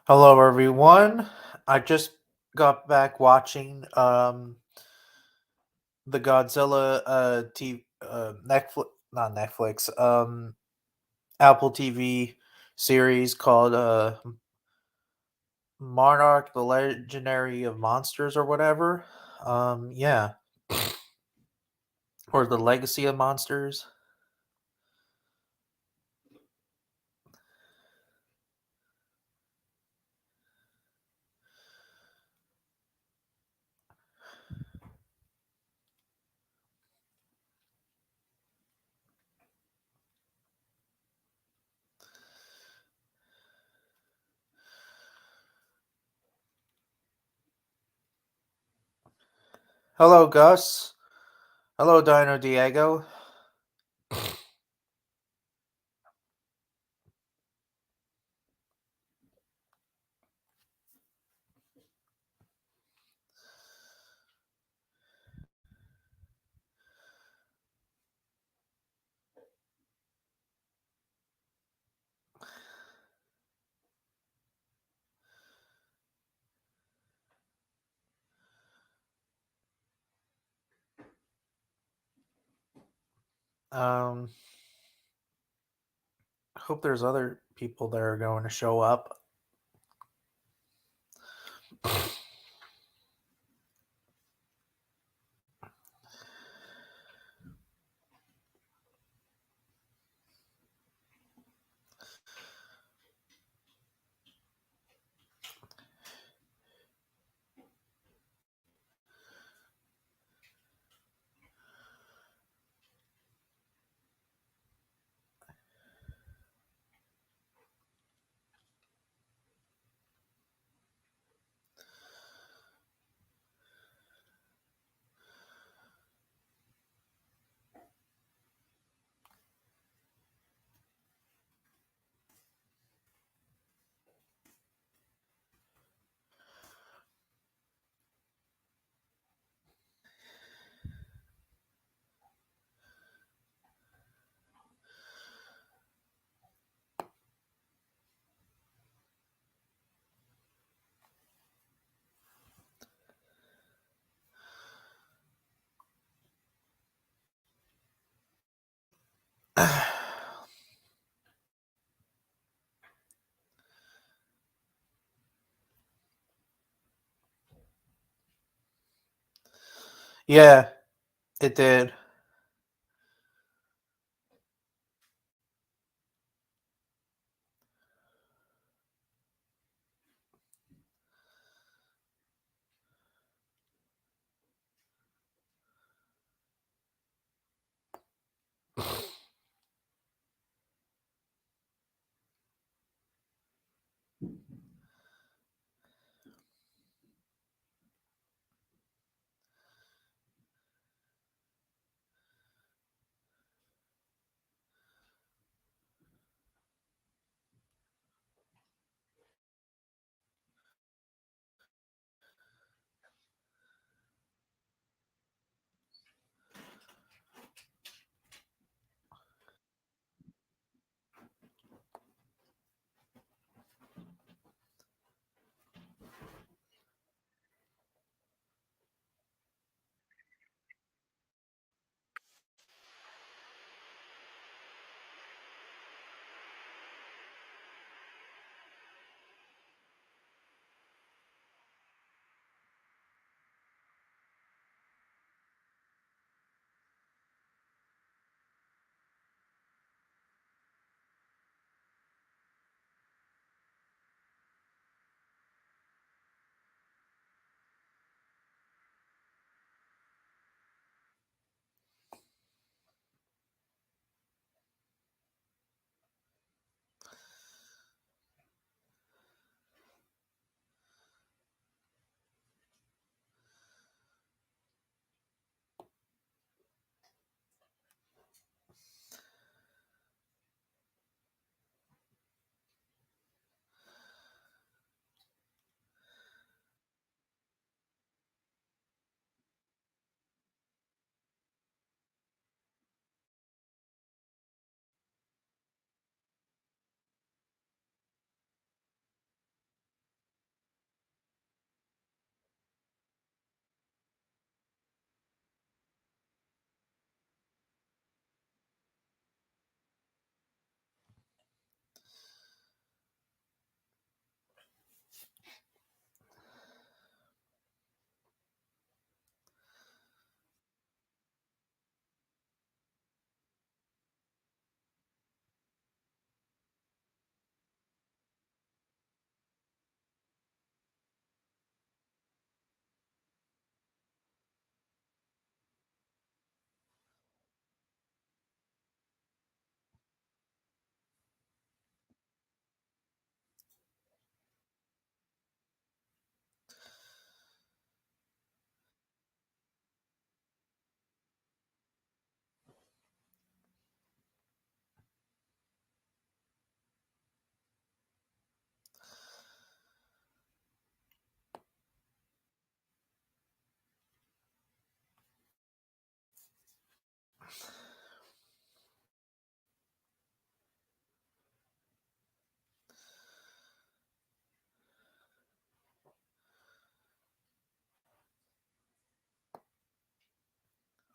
Hello, everyone. I just got back watching the Godzilla Netflix, not Netflix, Apple TV series called Monarch: The Legendary of Monsters or whatever. Yeah, or The Legacy of Monsters. Hello, Gus. Hello, Dino Diego. Um, hope there's other people that are going to show up. Yeah, it did.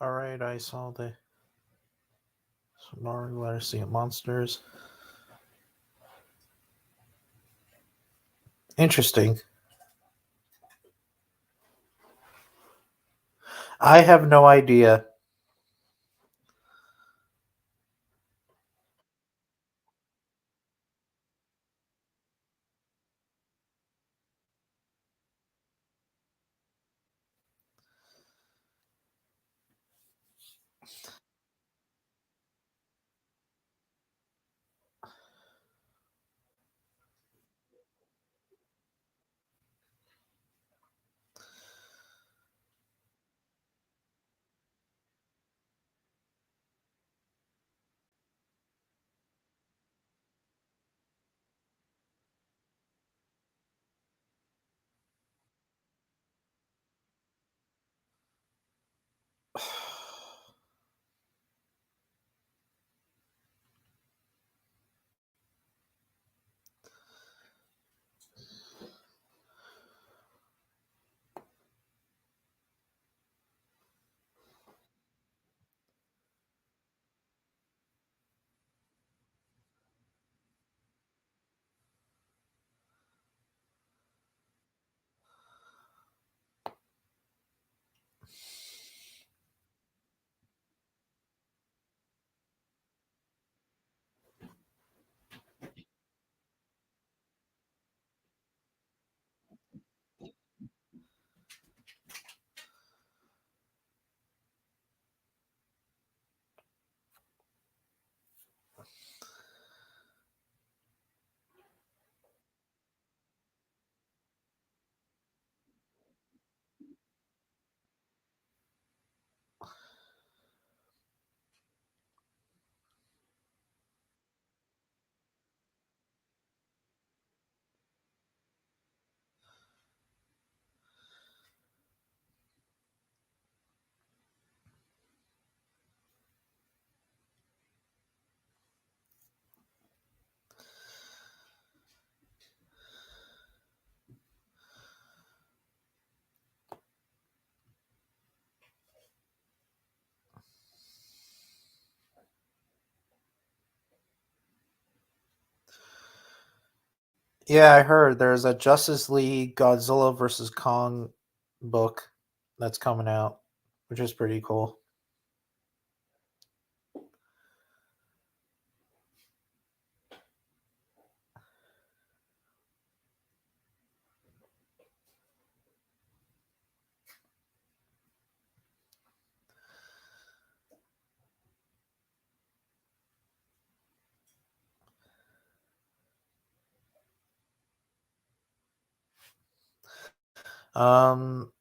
All right, I saw the Sonari letter C monsters. Interesting. I have no idea. Yeah, I heard there's a Justice League Godzilla versus Kong book that's coming out, which is pretty cool. Um,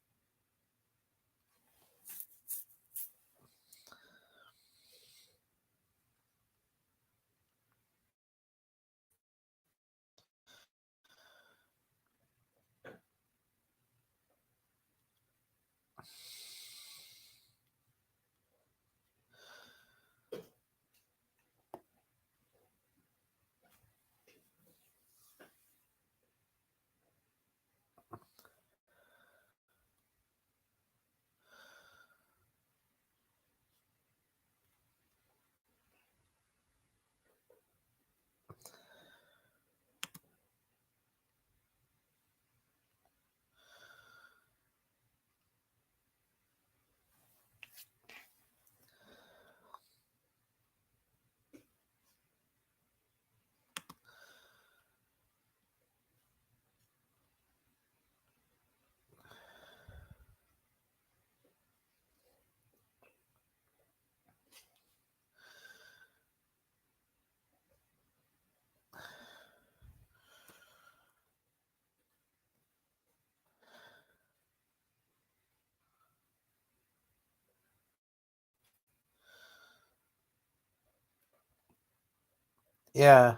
yeah,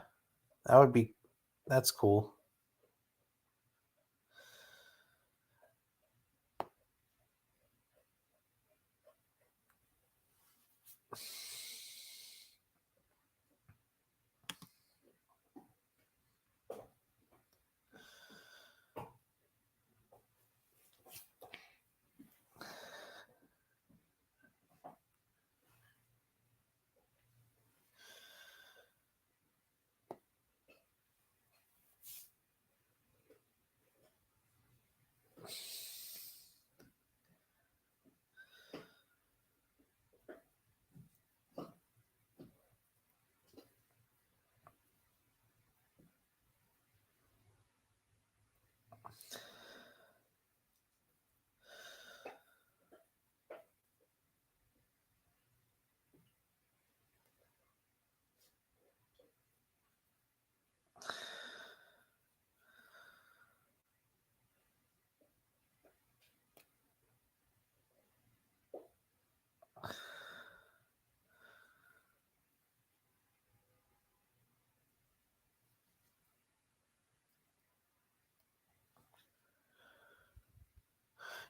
that would be that's cool.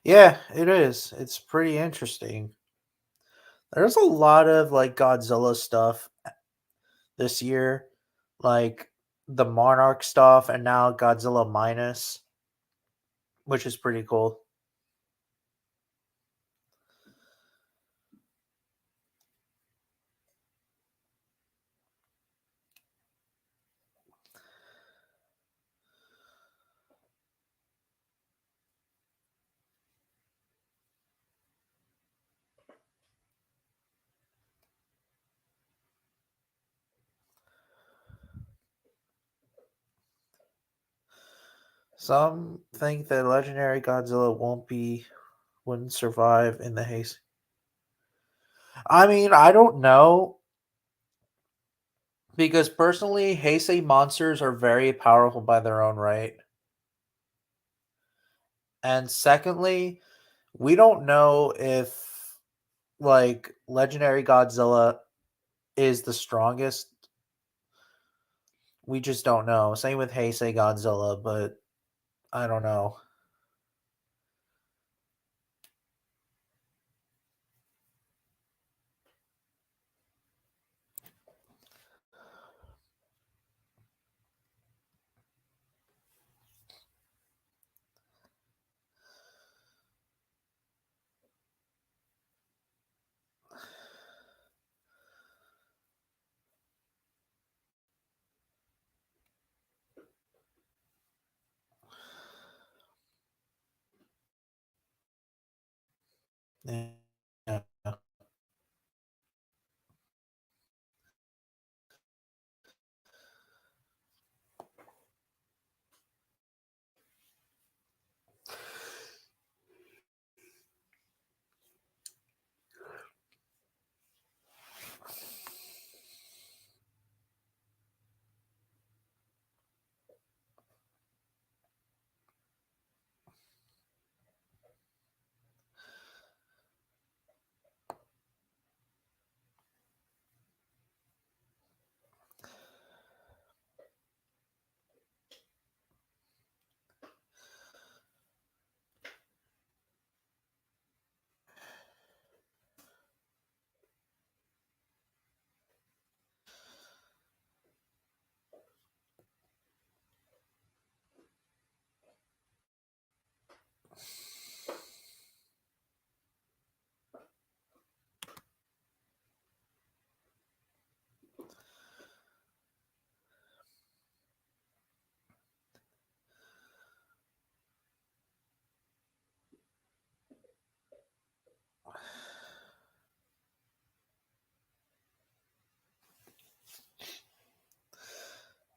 Yeah, it is. It's pretty interesting. There's a lot of like Godzilla stuff this year, like the Monarch stuff, and now Godzilla minus, which is pretty cool. Some think that Legendary Godzilla wouldn't survive in the haste. I mean, I don't know because personally, Heisei monsters are very powerful by their own right. And secondly, we don't know if like Legendary Godzilla is the strongest. We just don't know. Same with Heisei Godzilla, but I don't know. Yeah.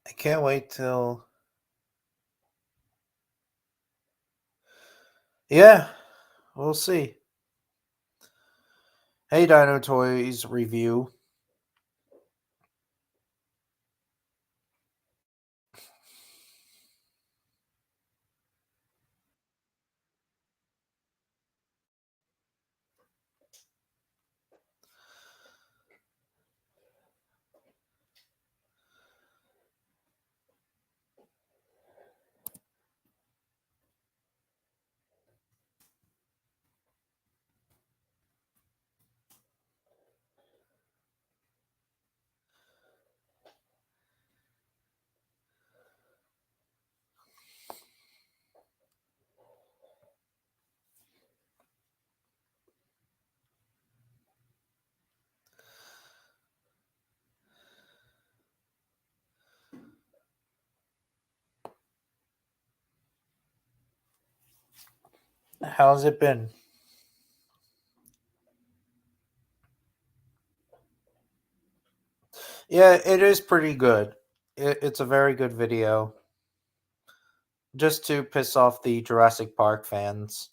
I can't wait till. Yeah, we'll see. Hey, Dino Toys review. How's it been? Yeah, it is pretty good. It's a very good video. just to piss off the Jurassic Park fans.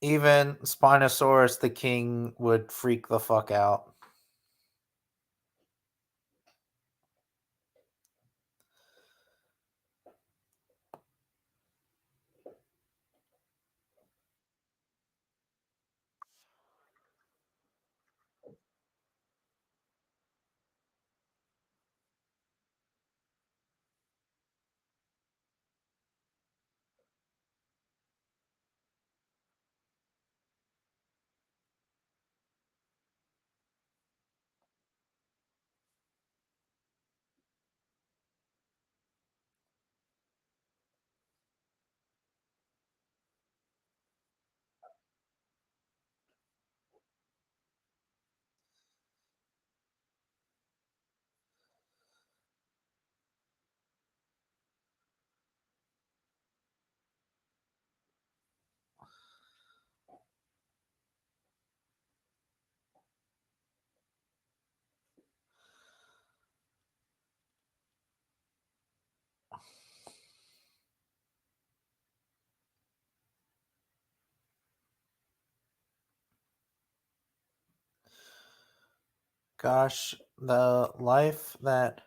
Even Spinosaurus the King would freak the fuck out. Gosh, the life that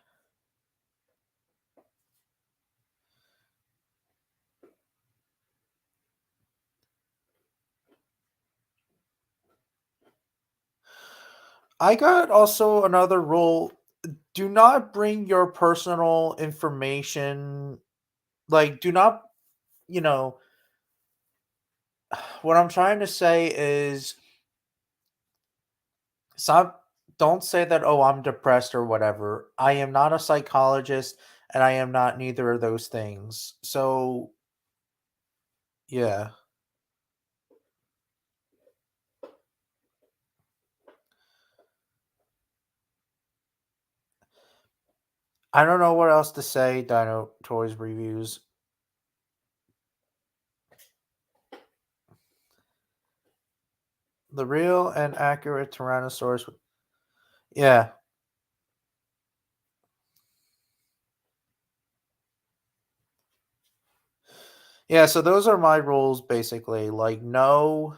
I got also another rule. Do not bring your personal information. Like, do not, you know, what I'm trying to say is stop. Don't say that, oh, I'm depressed or whatever. I am not a psychologist and I am not neither of those things. So, yeah. I don't know what else to say, Dino Toys reviews. The real and accurate Tyrannosaurus. Yeah. Yeah, so those are my rules basically. Like, no,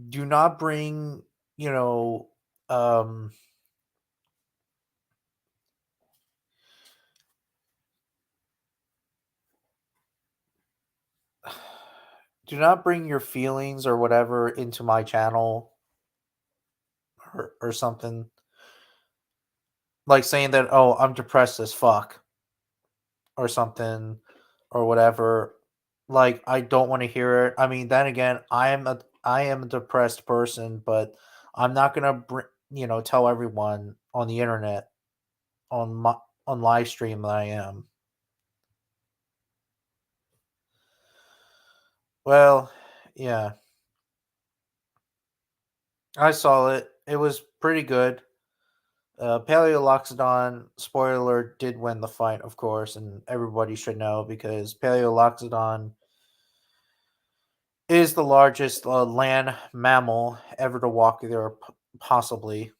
do not bring, you know, um, do not bring your feelings or whatever into my channel or something. Like saying that, oh, I'm depressed as fuck or something or whatever. Like, I don't want to hear it. I mean, then again, I am a depressed person, but I'm not gonna tell everyone on the internet on my on live stream that I am. Well, yeah, I saw it. It was pretty good. Paleoloxodon, spoiler alert, did win the fight, of course, and everybody should know because Paleoloxodon is the largest land mammal ever to walk there, possibly.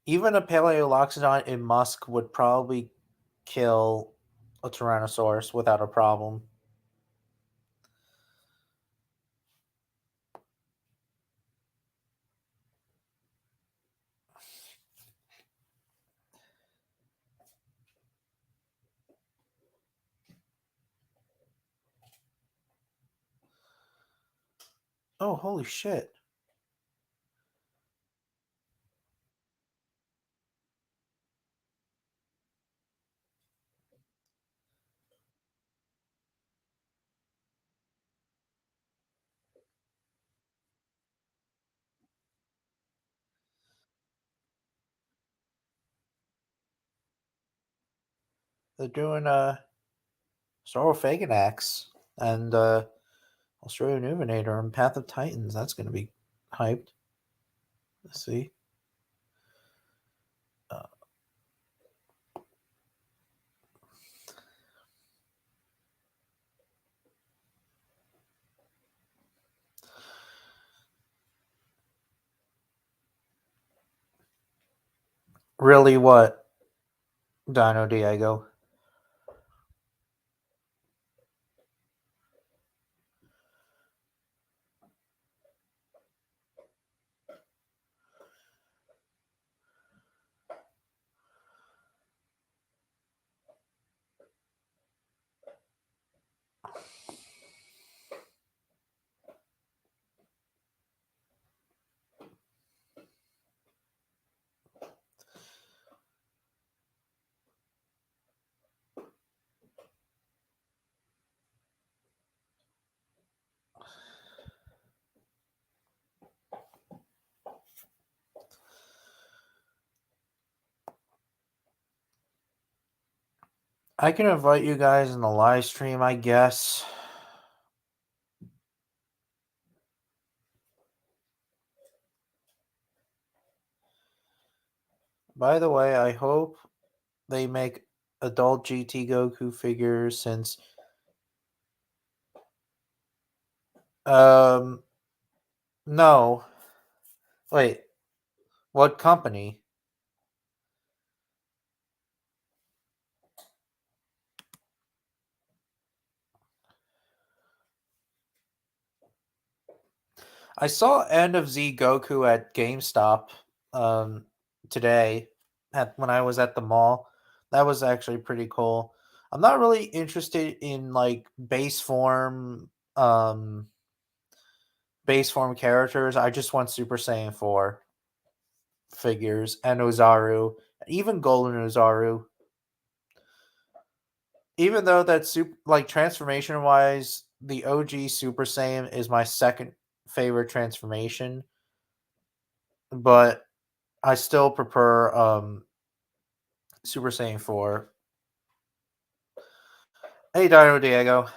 Even a Paleoloxodon in Musk would probably kill a Tyrannosaurus without a problem. Oh, holy shit. they're doing Saurophaganax and Australian Numinator and Path of Titans. That's going to be hyped. Let's see. Uh, really, what? Dino Diego. I can invite you guys in the live stream, I guess. By the way, I hope they make adult GT Goku figures since no. Wait, what company? I saw End of Z Goku at GameStop um today when I was at the mall. That was actually pretty cool. I'm not really interested in like base form characters. I just want Super Saiyan 4 figures and Ozaru, even Golden Ozaru. Even though that super like transformation wise, the OG Super Saiyan is my second favorite transformation, but I still prefer Super Saiyan 4. Hey Dino Diego.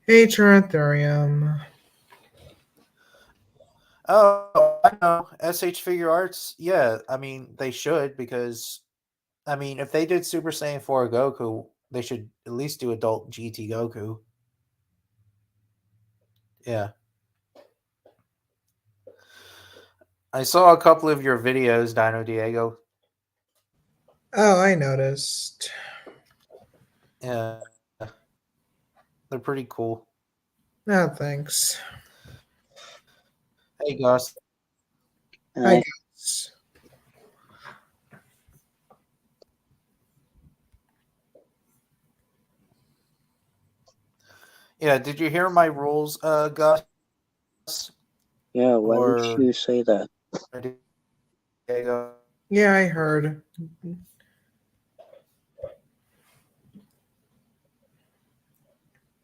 Hey, Tyranthurium. Oh, I know. SH Figure Arts, yeah, I mean they should because I mean if they did Super Saiyan 4 Goku, they should at least do adult GT Goku. Yeah. I saw a couple of your videos, Dino Diego. Oh, I noticed. Yeah. They're pretty cool. No, thanks. Hey Gus. I I guess. Yeah, did you hear my rules, Gus? yeah, why would Or you say that? Diego? Yeah, I heard.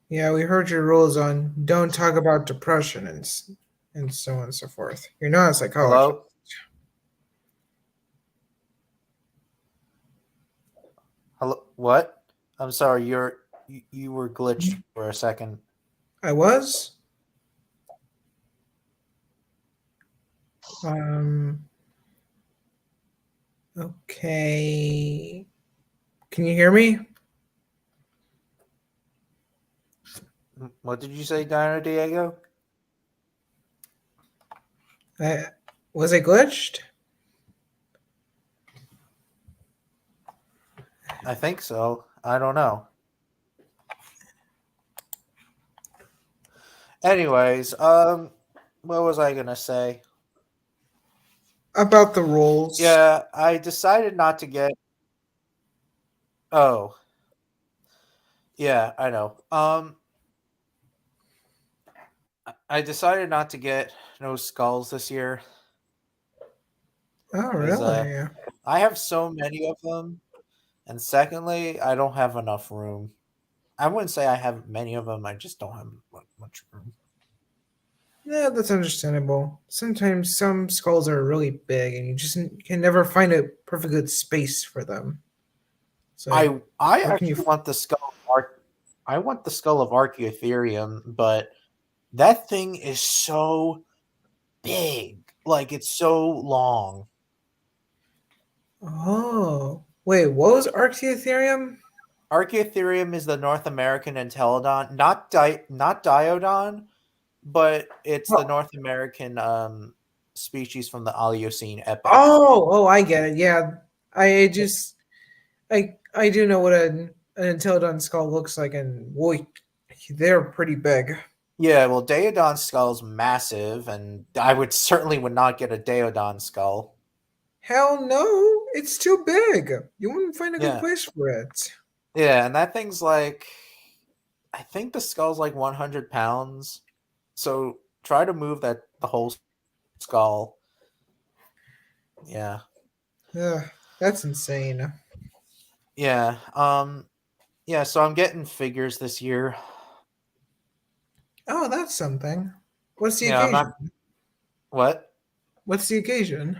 Yeah, we heard your rules on don't talk about depression and so on and so forth. You're not a psychologist. Hello? Hello? What? I'm sorry, you were glitched for a second. I was. Um. Okay. Can you hear me? What did you say, Dino Diego? I, was I glitched? I think so. I don't know. Anyways, what was I gonna say? About the rules. Yeah, I decided not to get. Oh, yeah, I know. I decided not to get no skulls this year Oh, because really? I have so many of them, and secondly, I don't have enough room. I wouldn't say I have many of them. I just don't have much room. Yeah, that's understandable. Sometimes some skulls are really big and you just can never find a perfect good space for them. like, I how can actually you? want the skull of I want the skull of Archaeotherium, but that thing is so big. Like it's so long. Oh, wait, what was Archaeotherium? Archaeotherium is the North American Entelodon, not Diodon, but it's the North American species from the Aleocene epoch. Oh, I get it. Yeah, I just I do know what an Entelodon skull looks like, and boy, they're pretty big. Yeah, well, Daeodon's skull's massive, and I would not get a Daeodon skull. Hell no, it's too big. You wouldn't find a good Yeah. place for it. Yeah, and that thing's like, I think the skull's like 100 pounds. So try to move the whole skull. Yeah. Ugh, that's insane. Yeah. Yeah, so I'm getting figures this year. Oh, that's something. What's the Yeah, I'm occasion? not. What? What's the occasion?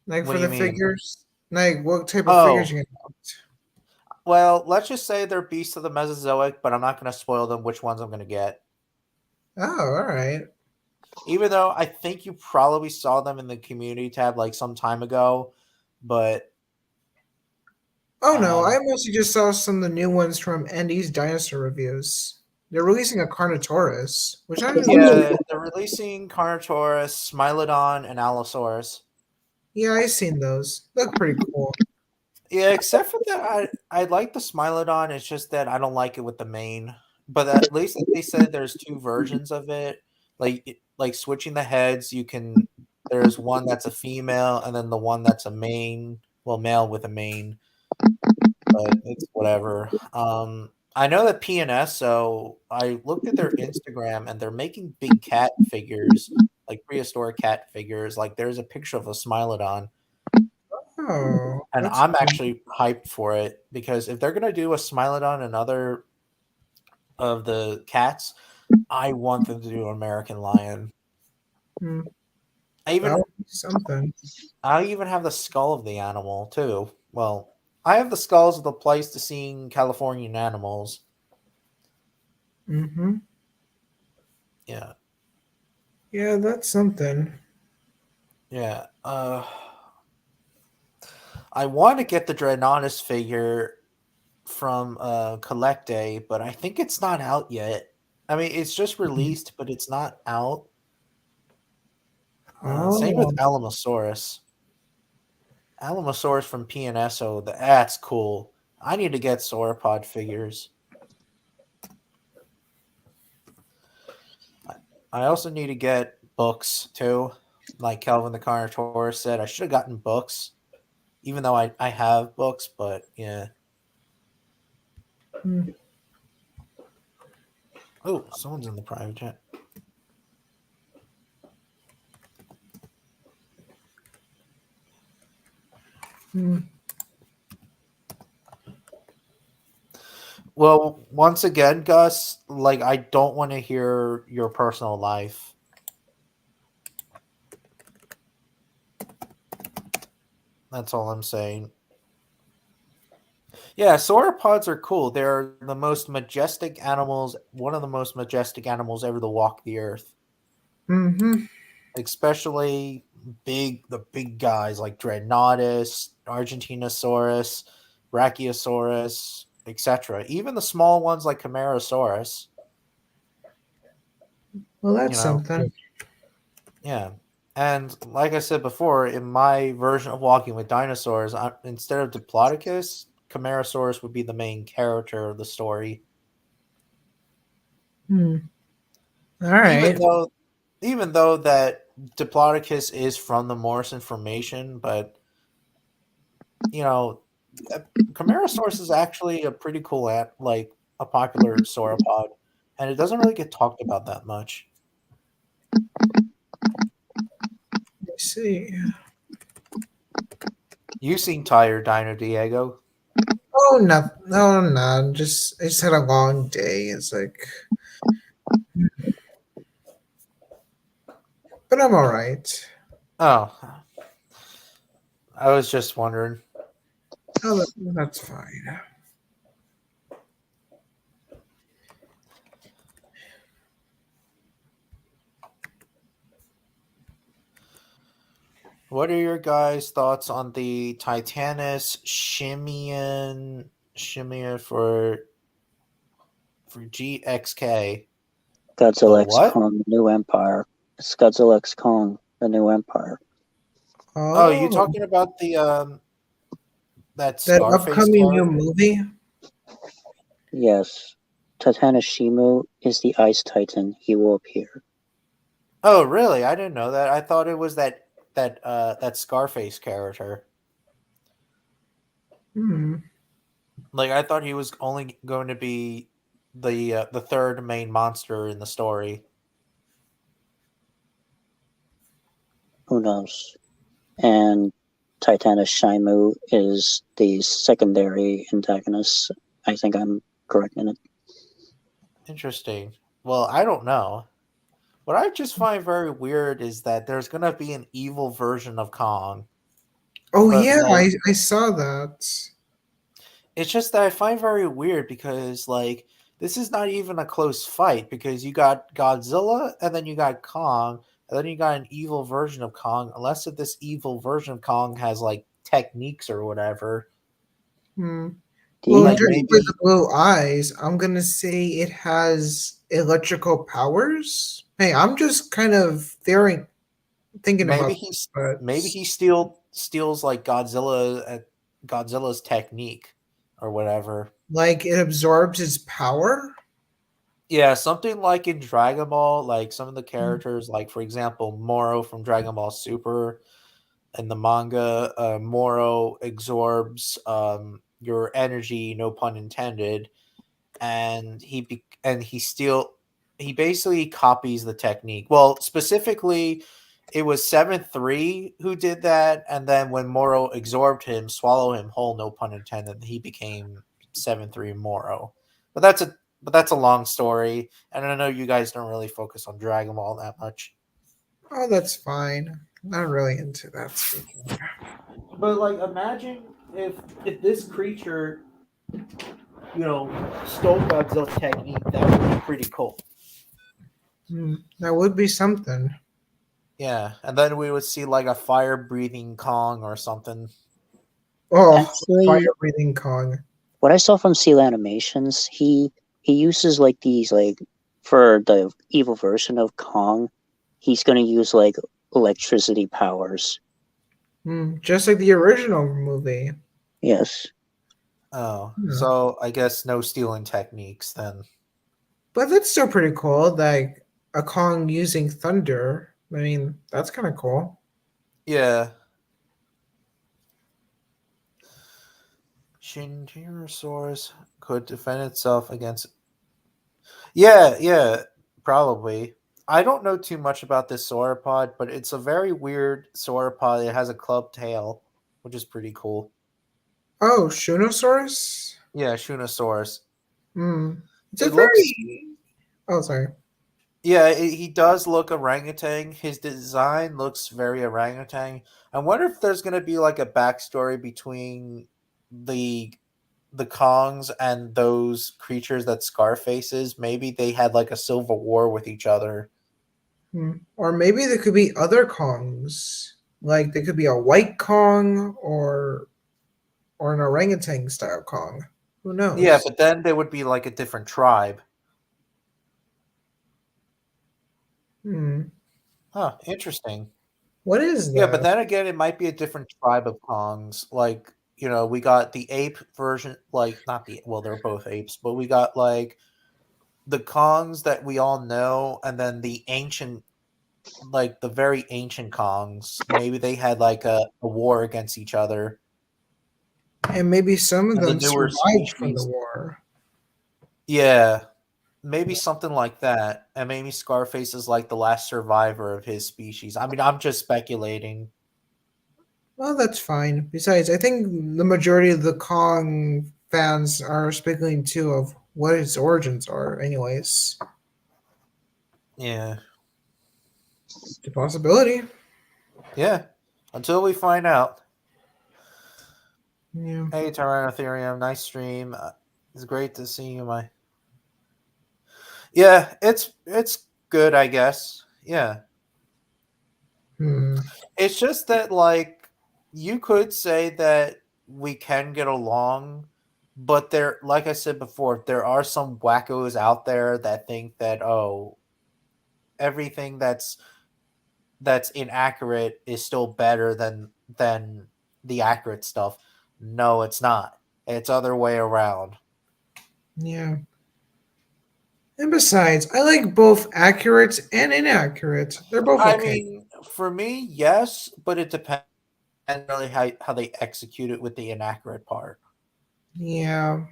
Like What for do you the mean? figures? Like what type of figures Oh, you gonna get? well, let's just say they're beasts of the Mesozoic, but I'm not going to spoil them which ones I'm going to get. Oh, all right. Even though I think you probably saw them in the community tab like some time ago, but Oh no, I mostly just saw some of the new ones from Andy's dinosaur reviews. They're releasing a Carnotaurus, which I didn't yeah, they're releasing Carnotaurus, Smilodon, and Allosaurus. Yeah, I've seen those. Look pretty cool. Yeah, except for that, I like the Smilodon. It's just that I don't like it with the mane. But at least they said there's two versions of it. Like switching the heads, you can. There's one that's a female, and then the one that's a male with a mane. But it's whatever. I know that PNS. So I looked at their Instagram, and they're making big cat figures, like prehistoric cat figures. Like there's a picture of a Smilodon. Oh, And that's I'm cool. actually hyped for it because if they're gonna do a Smilodon and other of the cats, I want them to do American Lion. Hmm. I even That would be something. I even have the skull of the animal too. Well, I have the skulls of the Pleistocene Californian animals. Mm-hmm. Yeah, Yeah, that's something. yeah. I want to get the Dreadnoughtus figure from Collect Day, but I think it's not out yet. I mean, it's just released, but it's not out. Same with Oh, Alamosaurus. Alamosaurus from PNSO, that's cool. I need to get sauropod figures. I also need to get books too. Like Calvin the Carnotaurus said, I should have gotten books. Even though I have books, but yeah. hmm. Oh, someone's in the private chat. Hmm. Well, once again, Gus, like I don't want to hear your personal life. That's all I'm saying. Yeah, sauropods are cool. They're the most majestic animals, one of the most majestic animals ever to walk the earth. Mm-hmm. Especially the big guys like Dreadnoughtus, Argentinosaurus, Brachiosaurus, etc. Even the small ones like Camarasaurus. Well, that's You know, something. yeah. And like I said before, in my version of Walking with Dinosaurs, instead of Diplodocus, Camarasaurus would be the main character of the story. Hmm. All right. Even though that Diplodocus is from the Morrison Formation, but you know, Camarasaurus is actually a pretty cool like a popular sauropod, and it doesn't really get talked about that much. Let's see. You seem tired, Dino Diego. Oh no. I just had a long day. It's like, but I'm all right. Oh, I was just wondering. Oh, that's fine. What are your guys' thoughts on the Titanus Shimia for GXK? The Godzilla X what? Kong, the New Empire. It's Godzilla X Kong, the New Empire. Oh, you Oh, talking about the that that Scarface upcoming new character? movie? Yes. Titana Shimu is the Ice Titan. He will appear. Oh, really? I didn't know that. I thought it was that Scarface character. Hmm. Like I thought he was only going to be the third main monster in the story. Who knows? And Titana Shimu is the secondary antagonist. I think I'm correct in it. Interesting. Well, I don't know. What I just find very weird is that there's gonna be an evil version of Kong, Oh but yeah, like I saw that. it's just that I find very weird because like this is not even a close fight because you got Godzilla and then you got Kong and then you got an evil version of Kong. Unless if this evil version of Kong has like techniques or whatever, Hmm. Well, like The just with the maybe blue eyes, I'm gonna say it has electrical powers. Hey, I'm just kind of thinking maybe about he's this, but maybe he steals like Godzilla's technique or whatever. like it absorbs its power. Yeah, something like in Dragon Ball, like some of the Hmm. characters, like for example, Moro from Dragon Ball Super in the manga, Moro absorbs your energy, no pun intended, and he basically copies the technique. Well, specifically, it was 7-3 who did that, and then when Moro absorbed him, swallow him whole, no pun intended, he became 7-3 Moro. But that's a long story, and I know you guys don't really focus on Dragon Ball that much. Oh, that's fine. Not really into that speaking. But like, imagine if this creature, stole Godzilla's technique, that would be pretty cool. Hmm. That would be something. Yeah, and then we would see like a fire breathing Kong or something. Oh, fire actually, breathing Kong. what I saw from Seal Animations, he uses like these like for the evil version of Kong, he's gonna use like electricity powers. Hmm. Just like the original movie. Yes. Oh, Yeah. so I guess no stealing techniques then. But that's still pretty cool. Like a Kong using thunder. I mean, that's kind of cool. Yeah. Shinjirosaurus could defend itself against. Yeah, probably. I don't know too much about this sauropod, but it's a very weird sauropod. It has a club tail, which is pretty cool. Oh, Shunosaurus? Yeah, Shunosaurus. Hmm. It's a It looks very. Oh, sorry. Yeah, he does look orangutan. His design looks very orangutan. I wonder if there's going to be like a backstory between the the Kongs and those creatures that Scarface is. Maybe they had like a civil war with each other. Hmm. Or maybe there could be other Kongs. Like there could be a white Kong or an orangutan style Kong. Who Yeah, knows? but then they would be like a different tribe. Hmm. Huh, interesting. What is Yeah, but that? then again, it might be a different tribe of Kongs. Like, we got the ape version, like, not the, well, they're both apes, but we got like the Kongs that we all know, and then the ancient, like the very ancient Kongs. Maybe they had like a war against each other, And maybe some of and the them newer survived from the species. war. Yeah, maybe something like that. And maybe Scarface is like the last survivor of his species. I mean, I'm just speculating. Well, that's fine. Besides, I think the majority of the Kong fans are speculating too of what its origins are, anyways. Yeah, It's a possibility. yeah. Until we find out. Yeah. Hey, Tyrannotherium, nice stream. It's great to see you, my. Yeah, it's good, I guess. Yeah, Hmm. it's just that like you could say that we can get along, but there, like I said before, there are some wackos out there that think that everything that's inaccurate is still better than the accurate stuff. No, it's not. It's other way around. Yeah. And besides, I like both accurate and inaccurate. They're both I okay. mean, for me, yes, but it depends really how they execute it with the inaccurate part. Yeah.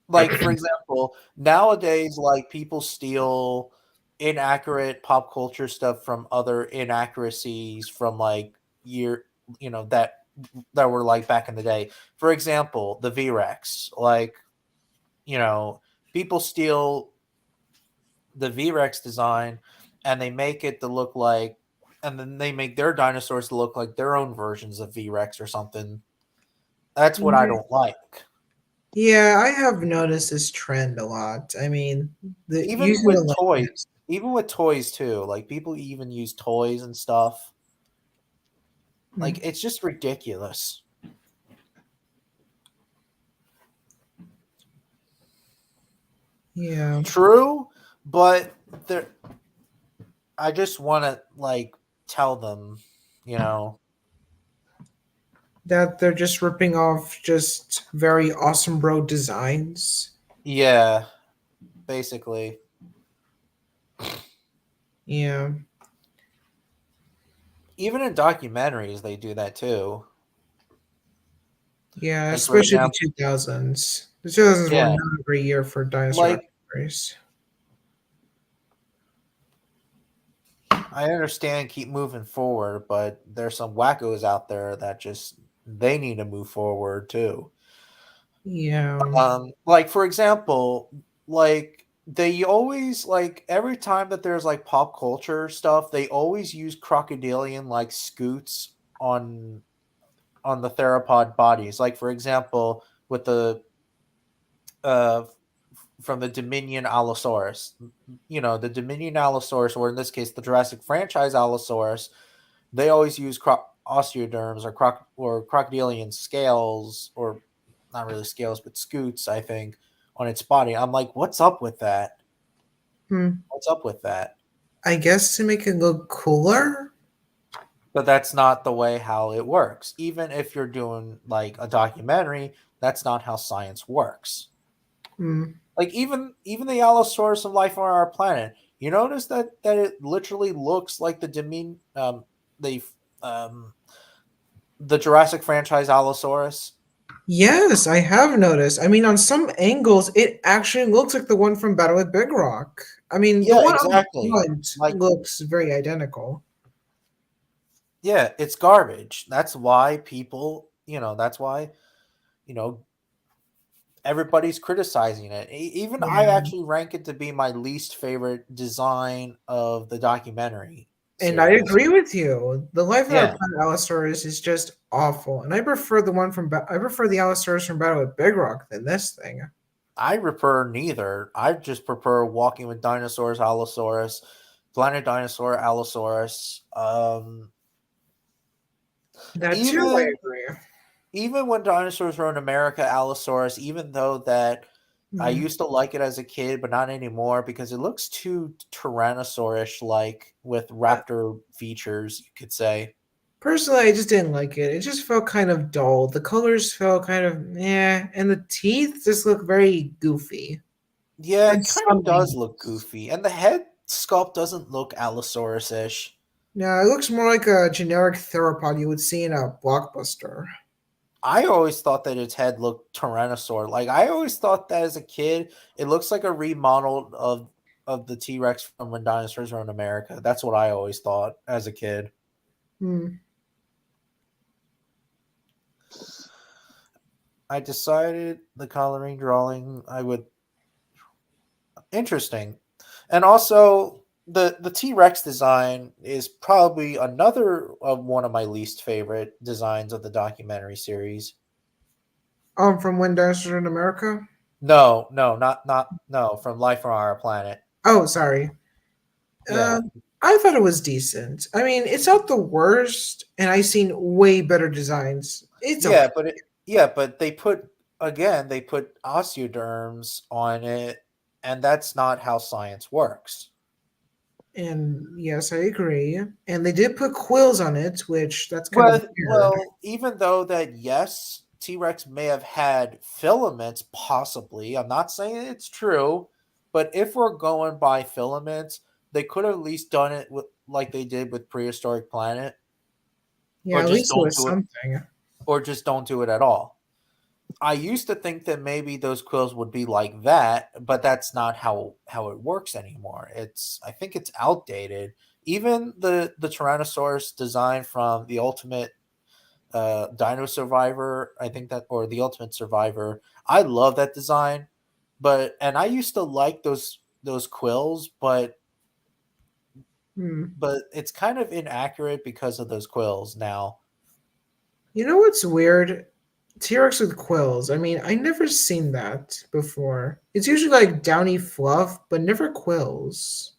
Like for example, nowadays, like people steal inaccurate pop culture stuff from other inaccuracies from like year, that were like back in the day. For example, the V-Rex, like you know, people steal the V-Rex design and they make it to look like, and then they make their dinosaurs to look like their own versions of V-Rex or something. That's what I Yeah. don't like. Yeah, I have noticed this trend a lot. I mean, the Even using the with toys, likeness. even with toys too. Like people even use toys and stuff. Like Hmm. it's just ridiculous. Yeah. True, but there I just want to like tell them, you know, That they're just ripping off just very awesome bro designs. yeah, basically. Yeah. Even in documentaries they do that too. Yeah, Like for especially the example, 2000s. The 2000s were yeah, not a great year for dinosaur like documentaries. I understand keep moving forward, but there's some wackos out there that just they need to move forward too. Yeah. Like for example, like they always like every time that there's like pop culture stuff, they always use crocodilian like scoots on the theropod bodies. Like for example, with the uh from the Dominion Allosaurus, the Dominion Allosaurus, or in this case the Jurassic franchise Allosaurus, they always use osteoderms or crocodilian scales, or not really scales, but scoots, I think, on its body. I'm like, what's up with that? Hmm. What's up with that? I guess to make it look cooler. But that's not the way how it works. Even if you're doing like a documentary, that's not how science works. Hmm. Like even the Allosaurus of life on our planet, you notice that it literally looks like the um the Jurassic franchise Allosaurus. Yes, I have noticed. I mean, on some angles, it actually looks like the one from Battle at Big Rock. I mean, the Yeah, one on the exactly. front Like, looks very identical. yeah, it's garbage. That's why that's why, you know, everybody's criticizing it. Even I Yeah. actually rank it to be my least favorite design of the documentary And I series. agree with you. The Life of Our Yeah, Planet Allosaurus is just awful, and I prefer I prefer the Allosaurus from Battle at Big Rock than this thing. I prefer neither. I just prefer Walking with Dinosaurs, Allosaurus, Planet Dinosaur, Allosaurus. That too, I Even agree. even when dinosaurs were in America, Allosaurus, even though that I Hmm. used to like it as a kid, but not anymore because it looks too Tyrannosaurish like with raptor features, you could say. Personally, I just didn't like it. It just felt kind of dull. The colors felt kind of yeah, and the teeth just look very goofy. Yeah, And it kind of some does look angles. goofy. And the head sculpt doesn't look Allosaurus-ish. No, it looks more like a generic theropod you would see in a blockbuster. I always thought that its head looked Tyrannosaur. Like I always thought that as a kid, it looks like a remodel of the T-Rex from when dinosaurs were in America. That's what I always thought as a kid. Hmm. I decided the coloring drawing I would interesting. And also the T-Rex design is probably another of one of my least favorite designs of the documentary series. From When Dinosaurs in America. No, no, not no, from Life on Our Planet. Oh, sorry. Yeah. I thought it was decent. I mean, it's not the worst, and I've seen way better designs. It's okay. But they put osteoderms on it, and that's not how science works. And yes, I agree. And they did put quills on it, which that's kind of weird. Well, even though that yes, T-Rex may have had filaments, possibly. I'm not saying it's true, but if we're going by filaments, they could have at least done it with like they did with Prehistoric Planet, or Yeah, at just least it don't was do it, something. or just don't do it at all. I used to think that maybe those quills would be like that, but that's not how it works anymore. I think it's outdated. Even the Tyrannosaurus design from the Ultimate Dino Survivor, I think that, or the Ultimate Survivor, I love that design. And I used to like those quills, Hmm. but it's kind of inaccurate because of those quills now. You know what's weird? T-Rex with quills. I mean, I never seen that before. It's usually like downy fluff, but never quills.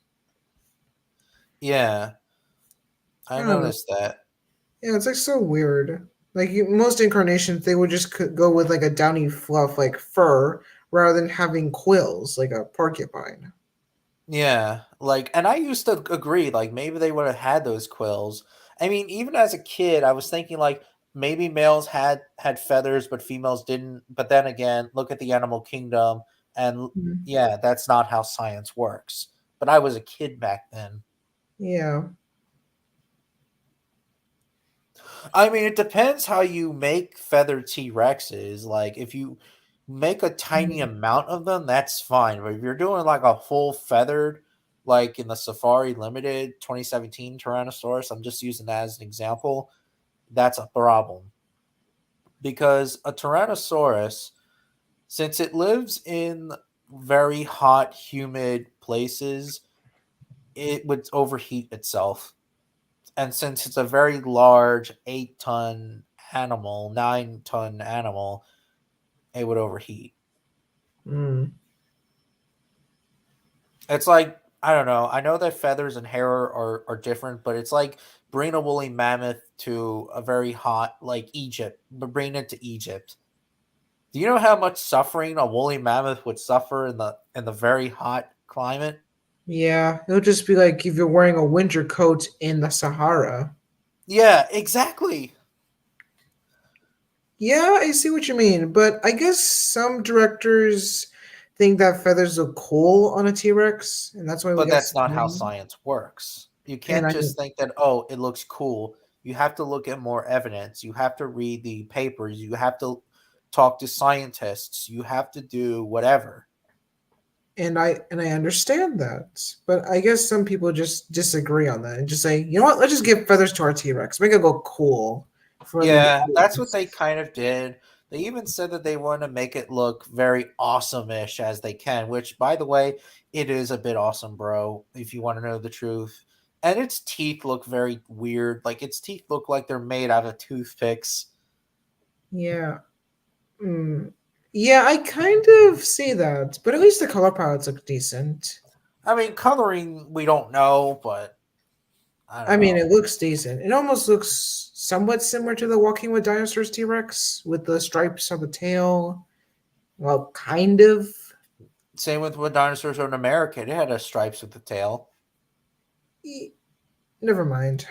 Yeah, I I don't know. noticed that. Yeah, it's like so weird. Like most incarnations, they would just go with like a downy fluff, like fur, rather than having quills, like a porcupine. Yeah, like, and I used to agree, like maybe they would have had those quills. I mean, even as a kid, I was thinking like maybe males had feathers, but females didn't. But then again, look at the animal kingdom, and Mhm. yeah, that's not how science works. But I was a kid back then. Yeah. I mean, it depends how you make feathered T Rexes. Like, if you make a tiny Mhm. amount of them, that's fine. But if you're doing like a full feathered, like in the Safari Limited 2017 Tyrannosaurus, I'm just using that as an example, that's a problem. Because a Tyrannosaurus, since it lives in very hot, humid places, it would overheat itself. And since it's a very large 8-ton animal, 9-ton animal, it would overheat. Mm. It's like, I don't know. I know that feathers and hair are different, but it's like bringing a woolly mammoth to a very hot, like Egypt, but bringing it to Egypt. Do you know how much suffering a woolly mammoth would suffer in the very hot climate? Yeah, it would just be like if you're wearing a winter coat in the Sahara. Yeah, exactly. Yeah, I see what you mean, but I guess some directors think that feathers look cool on a T-Rex, and that's why we But got that's not how some. science works. You And can't I just think that, oh, it looks cool. You have to look at more evidence. You have to read the papers. You have to talk to scientists. You have to do whatever. and I understand that, but I guess some people just disagree on that and just say, you know what, let's just give feathers to our T-Rex, make it look cool for the Yeah, that's what audience. they kind of did. They even said that they want to make it look very awesome-ish as they can, which, by the way, it is a bit awesome, bro, if you want to know the truth. And its teeth look very weird. Like, its teeth look like they're made out of toothpicks. Yeah. Mm. Yeah, I kind of see that, but at least the color palettes look decent. I mean, coloring, we don't know, but I I don't mean, know. it looks decent. It almost looks somewhat similar to the Walking with Dinosaurs T-Rex with the stripes on the tail. Well, kind of. Same with what dinosaurs are in America. It had a stripes with the tail. E- Never mind.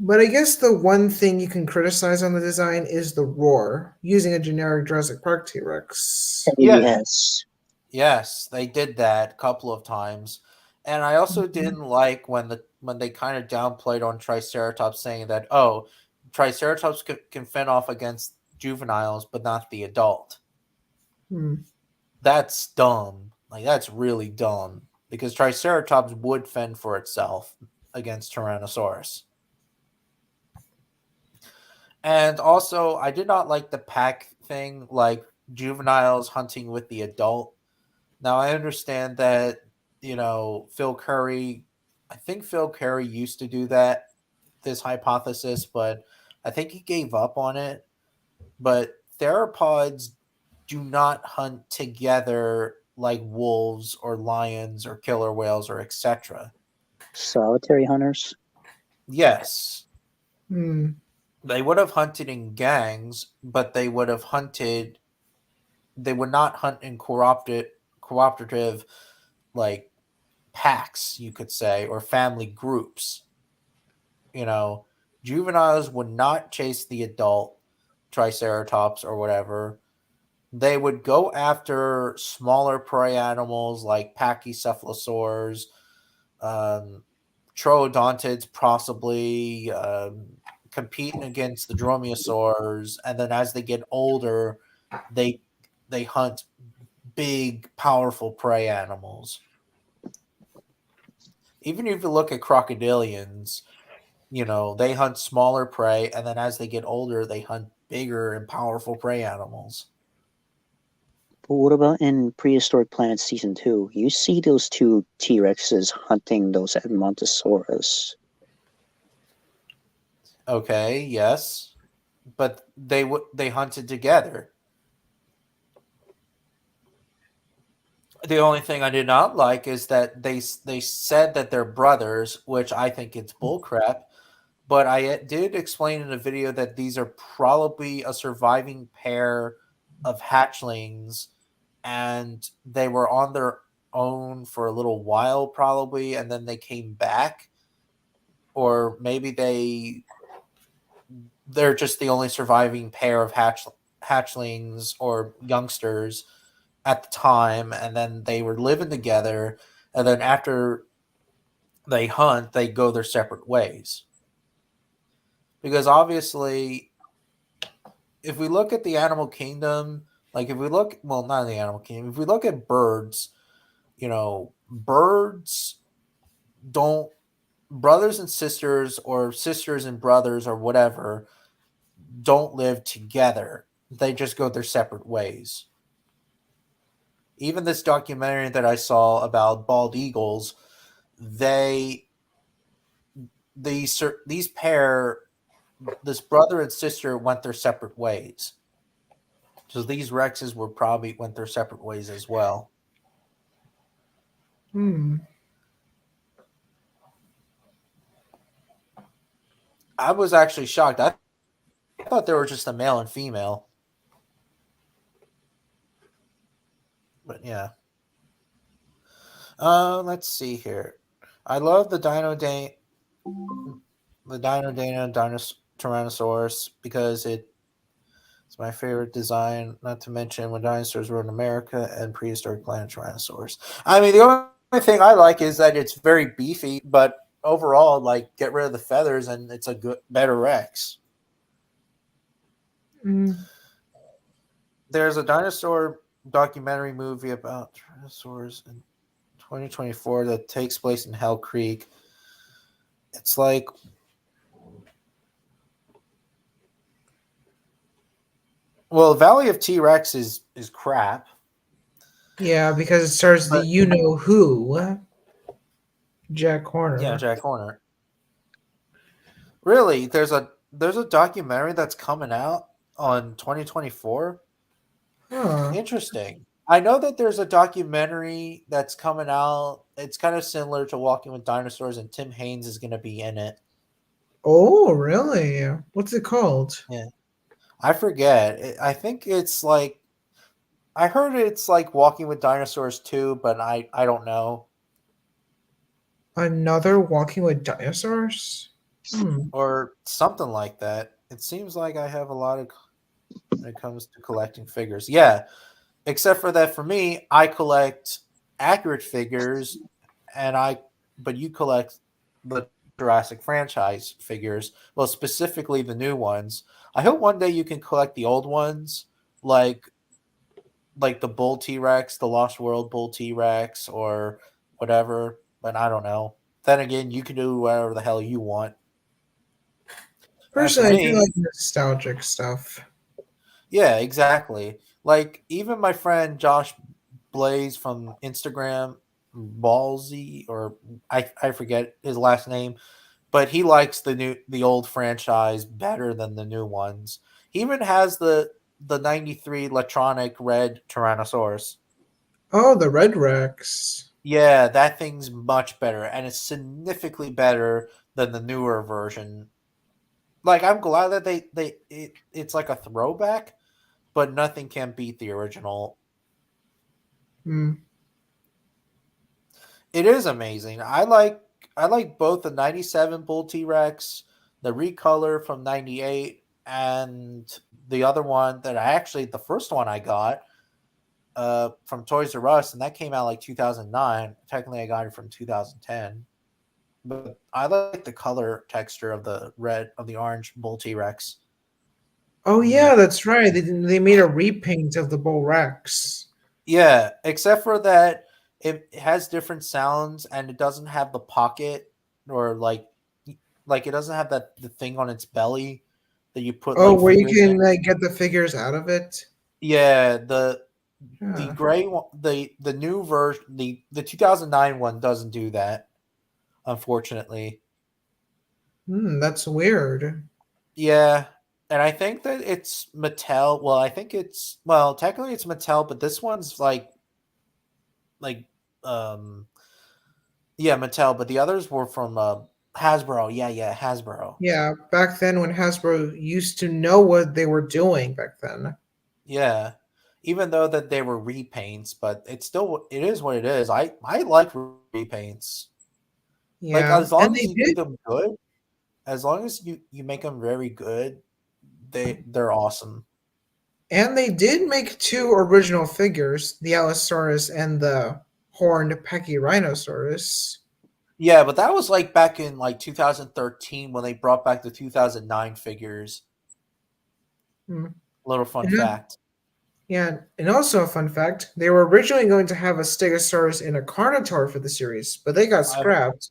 But I guess the one thing you can criticize on the design is the roar, using a generic Jurassic Park T-Rex. Yeah, Yes. yes, they did that a couple of times. And I also Mhm. didn't like when they kind of downplayed on Triceratops, saying that, oh, Triceratops can fend off against juveniles, but not the adult. Hmm. That's dumb. Like, that's really dumb because Triceratops would fend for itself against Tyrannosaurus. And also, I did not like the pack thing, like juveniles hunting with the adult. Now, I understand that, Phil Curry, I think Phil Curry used to do that, this hypothesis, but I think he gave up on it. but theropods do not hunt together like wolves or lions or killer whales or etc. Solitary hunters. Yes, Hmm. they would have hunted in gangs, but they would have hunted. They would not hunt in cooperative like packs, you could say, or family groups. You know, juveniles would not chase the adult triceratops or whatever. They would go after smaller prey animals like pachycephalosaurs, um, troodontids, possibly competing against the dromaeosaurs, and then as they get older, they they hunt big, powerful prey animals. Even if you look at crocodilians, they hunt smaller prey, and then as they get older, they hunt bigger and powerful prey animals. But what about in Prehistoric Planet Season 2? You see those two T Rexes hunting those Edmontosaurus. Okay, yes, but they hunted together. The only thing I did not like is that they said that they're brothers, which I think it's bullcrap. But I did explain in a video that these are probably a surviving pair of hatchlings, and they were on their own for a little while, probably, and then they came back, or maybe they're just the only surviving pair of hatchlings or youngsters at the time, and then they were living together, and then after they hunt, they go their separate ways. Because obviously, if we look at the animal kingdom, like if we look, well, not the animal kingdom, if we look at birds, birds don't, brothers and sisters or sisters and brothers or whatever, don't live together. They just go their separate ways. Even this documentary that I saw about bald eagles, they these pair, this brother and sister went their separate ways. So these Rexes were probably went their separate ways as well. Hmm. I was actually shocked. I thought they were just a male and female. But yeah. Let's see here. I love the Dino Dana Tyrannosaurus because it's my favorite design. Not to mention when dinosaurs were in America and prehistoric planet Tyrannosaurus. I mean, the only thing I like is that it's very beefy, but overall, like, get rid of the feathers and it's a better Rex. Hmm. There's a dinosaur documentary movie about dinosaurs in 2024 that takes place in Hell Creek. It's like, well, Valley of T-Rex is crap. Yeah, because it stars the But- you know who, Jack Horner. Yeah, Jack Horner. Really, there's a documentary that's coming out on 2024. Huh. Interesting. I know that there's a documentary that's coming out. It's kind of similar to Walking with Dinosaurs, and Tim Haynes is going to be in it. Oh, really? What's it called? Yeah, I forget. I think it's like, I heard it's like Walking with Dinosaurs too, but I don't know, Another Walking with Dinosaurs? Hmm. or something like that. It seems like I have a lot of when it comes to collecting figures. Yeah, except for that, for me, I collect accurate figures, but you collect the Jurassic franchise figures. Well, specifically the new ones. I hope one day you can collect the old ones, like the Bull T Rex, the Lost World Bull T Rex, or whatever. But I don't know. Then again, you can do whatever the hell you want. As for Personally, I do me, like nostalgic stuff. yeah, exactly. Like even my friend Josh Blaze from Instagram, Ballsy, or I forget his last name, but he likes the old franchise better than the new ones. He even has the 93 electronic red Tyrannosaurus. Oh, the Red Rex. Yeah, that thing's much better, and it's significantly better than the newer version. Like, I'm glad that it's like a throwback, but nothing can beat the original. Hmm. It is amazing. I like both the 97 Bull T-Rex, the recolor from 98, and the other one that the first one I got from Toys R Us, and that came out like 2009. Technically I got it from 2010. But I like the color texture of the orange Bull T-Rex. Oh Yeah. yeah, that's right. They made a repaint of the Bull Rex. Yeah, except for that it has different sounds and it doesn't have the pocket or like it doesn't have the thing on its belly that you put Oh, like where you figures can in. like get the figures out of it. Yeah, the Yeah. gray one, the new version, the 2009 one doesn't do that, unfortunately. That's weird. Yeah, and I think that it's Mattel. Well, I think technically it's Mattel, but this one's like um yeah, Mattel, but the others were from Hasbro. Yeah, Hasbro. Yeah, back then when Hasbro used to know what they were doing back then. Yeah. Even though that they were repaints, but it is what it is. I like repaints. Like Yeah, as and long as they you do did, them good, as long as you make them very good, they're awesome. and they did make two original figures, the Allosaurus and the horned Pachyrhinosaurus. Yeah, but that was like back in like 2013 when they brought back the 2009 figures. Hmm. Little fun And then- fact. yeah, and also a fun fact: they were originally going to have a Stegosaurus and a Carnotaur for the series, but they got I scrapped,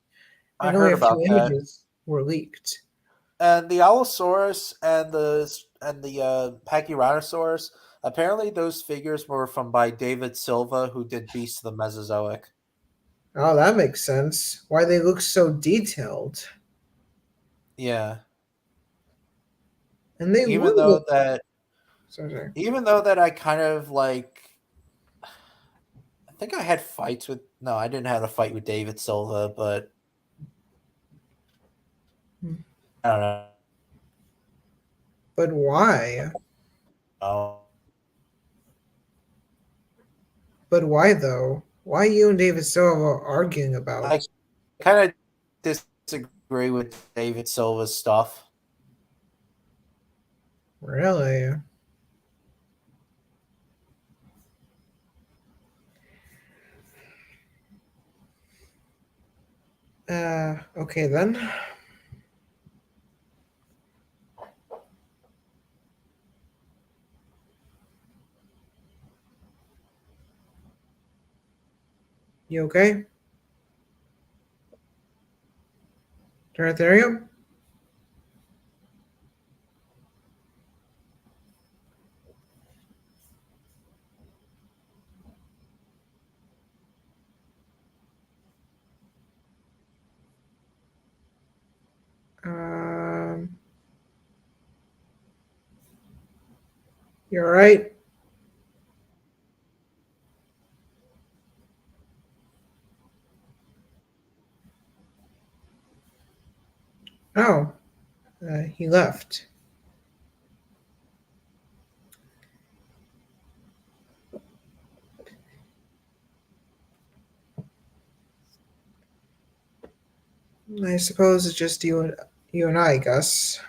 I and only heard a few about that. images were leaked. And the Allosaurus and the Pachyrhinosaurus, apparently those figures were from by David Silva, who did Beasts of the Mesozoic. Oh, that makes sense. Why they look so detailed, Yeah, and they even would though look. that Sorry. even though that I kind of like, I think I had fights with. No, I didn't have a fight with David Silva, but Hmm. I don't But why? know. But why though? Why you and David Silva are arguing I about? kind of disagree with David Silva's stuff. Really? Okay then. You okay? Taratherium? Um, you alright? Oh, he left. I suppose it's just you and I, Gus.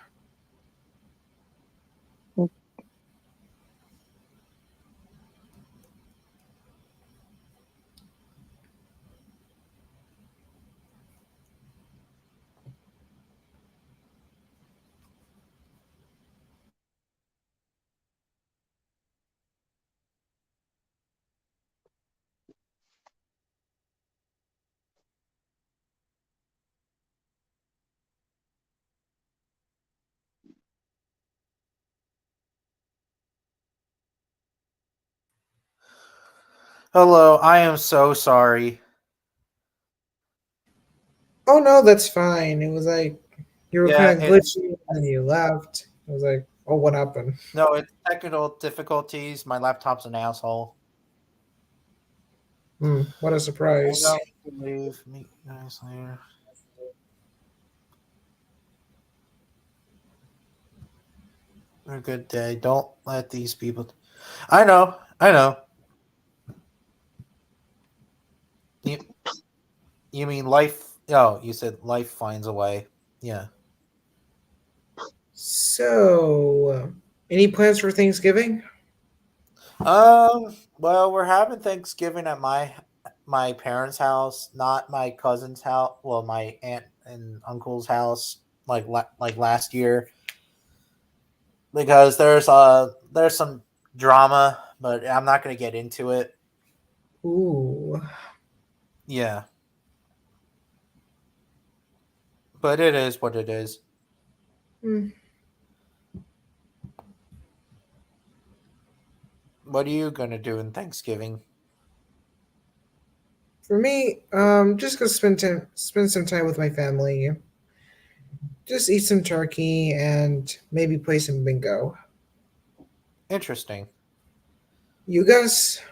Hello, I am so sorry. Oh no, that's fine. It was like you were Yeah, kind of it's glitchy and then you left. I was like, Oh, what happened? No, it's technical difficulties. My laptop's an asshole. What a I'm surprise. going to leave. Meet you guys later. Have a good day. Don't let these people. I know. I know. You, you mean life? Oh, you said life finds a way. Yeah. So, any plans for Thanksgiving? Well, we're having Thanksgiving at my parents' house, not my cousin's house. Well, my aunt and uncle's house, like last year, because there's some drama, but I'm not gonna get into it. Ooh. Yeah, but it is what it is. Hmm. What are you gonna do in Thanksgiving? For me, just gonna spend some time with my family. Just eat some turkey and maybe play some bingo. Interesting. You guys?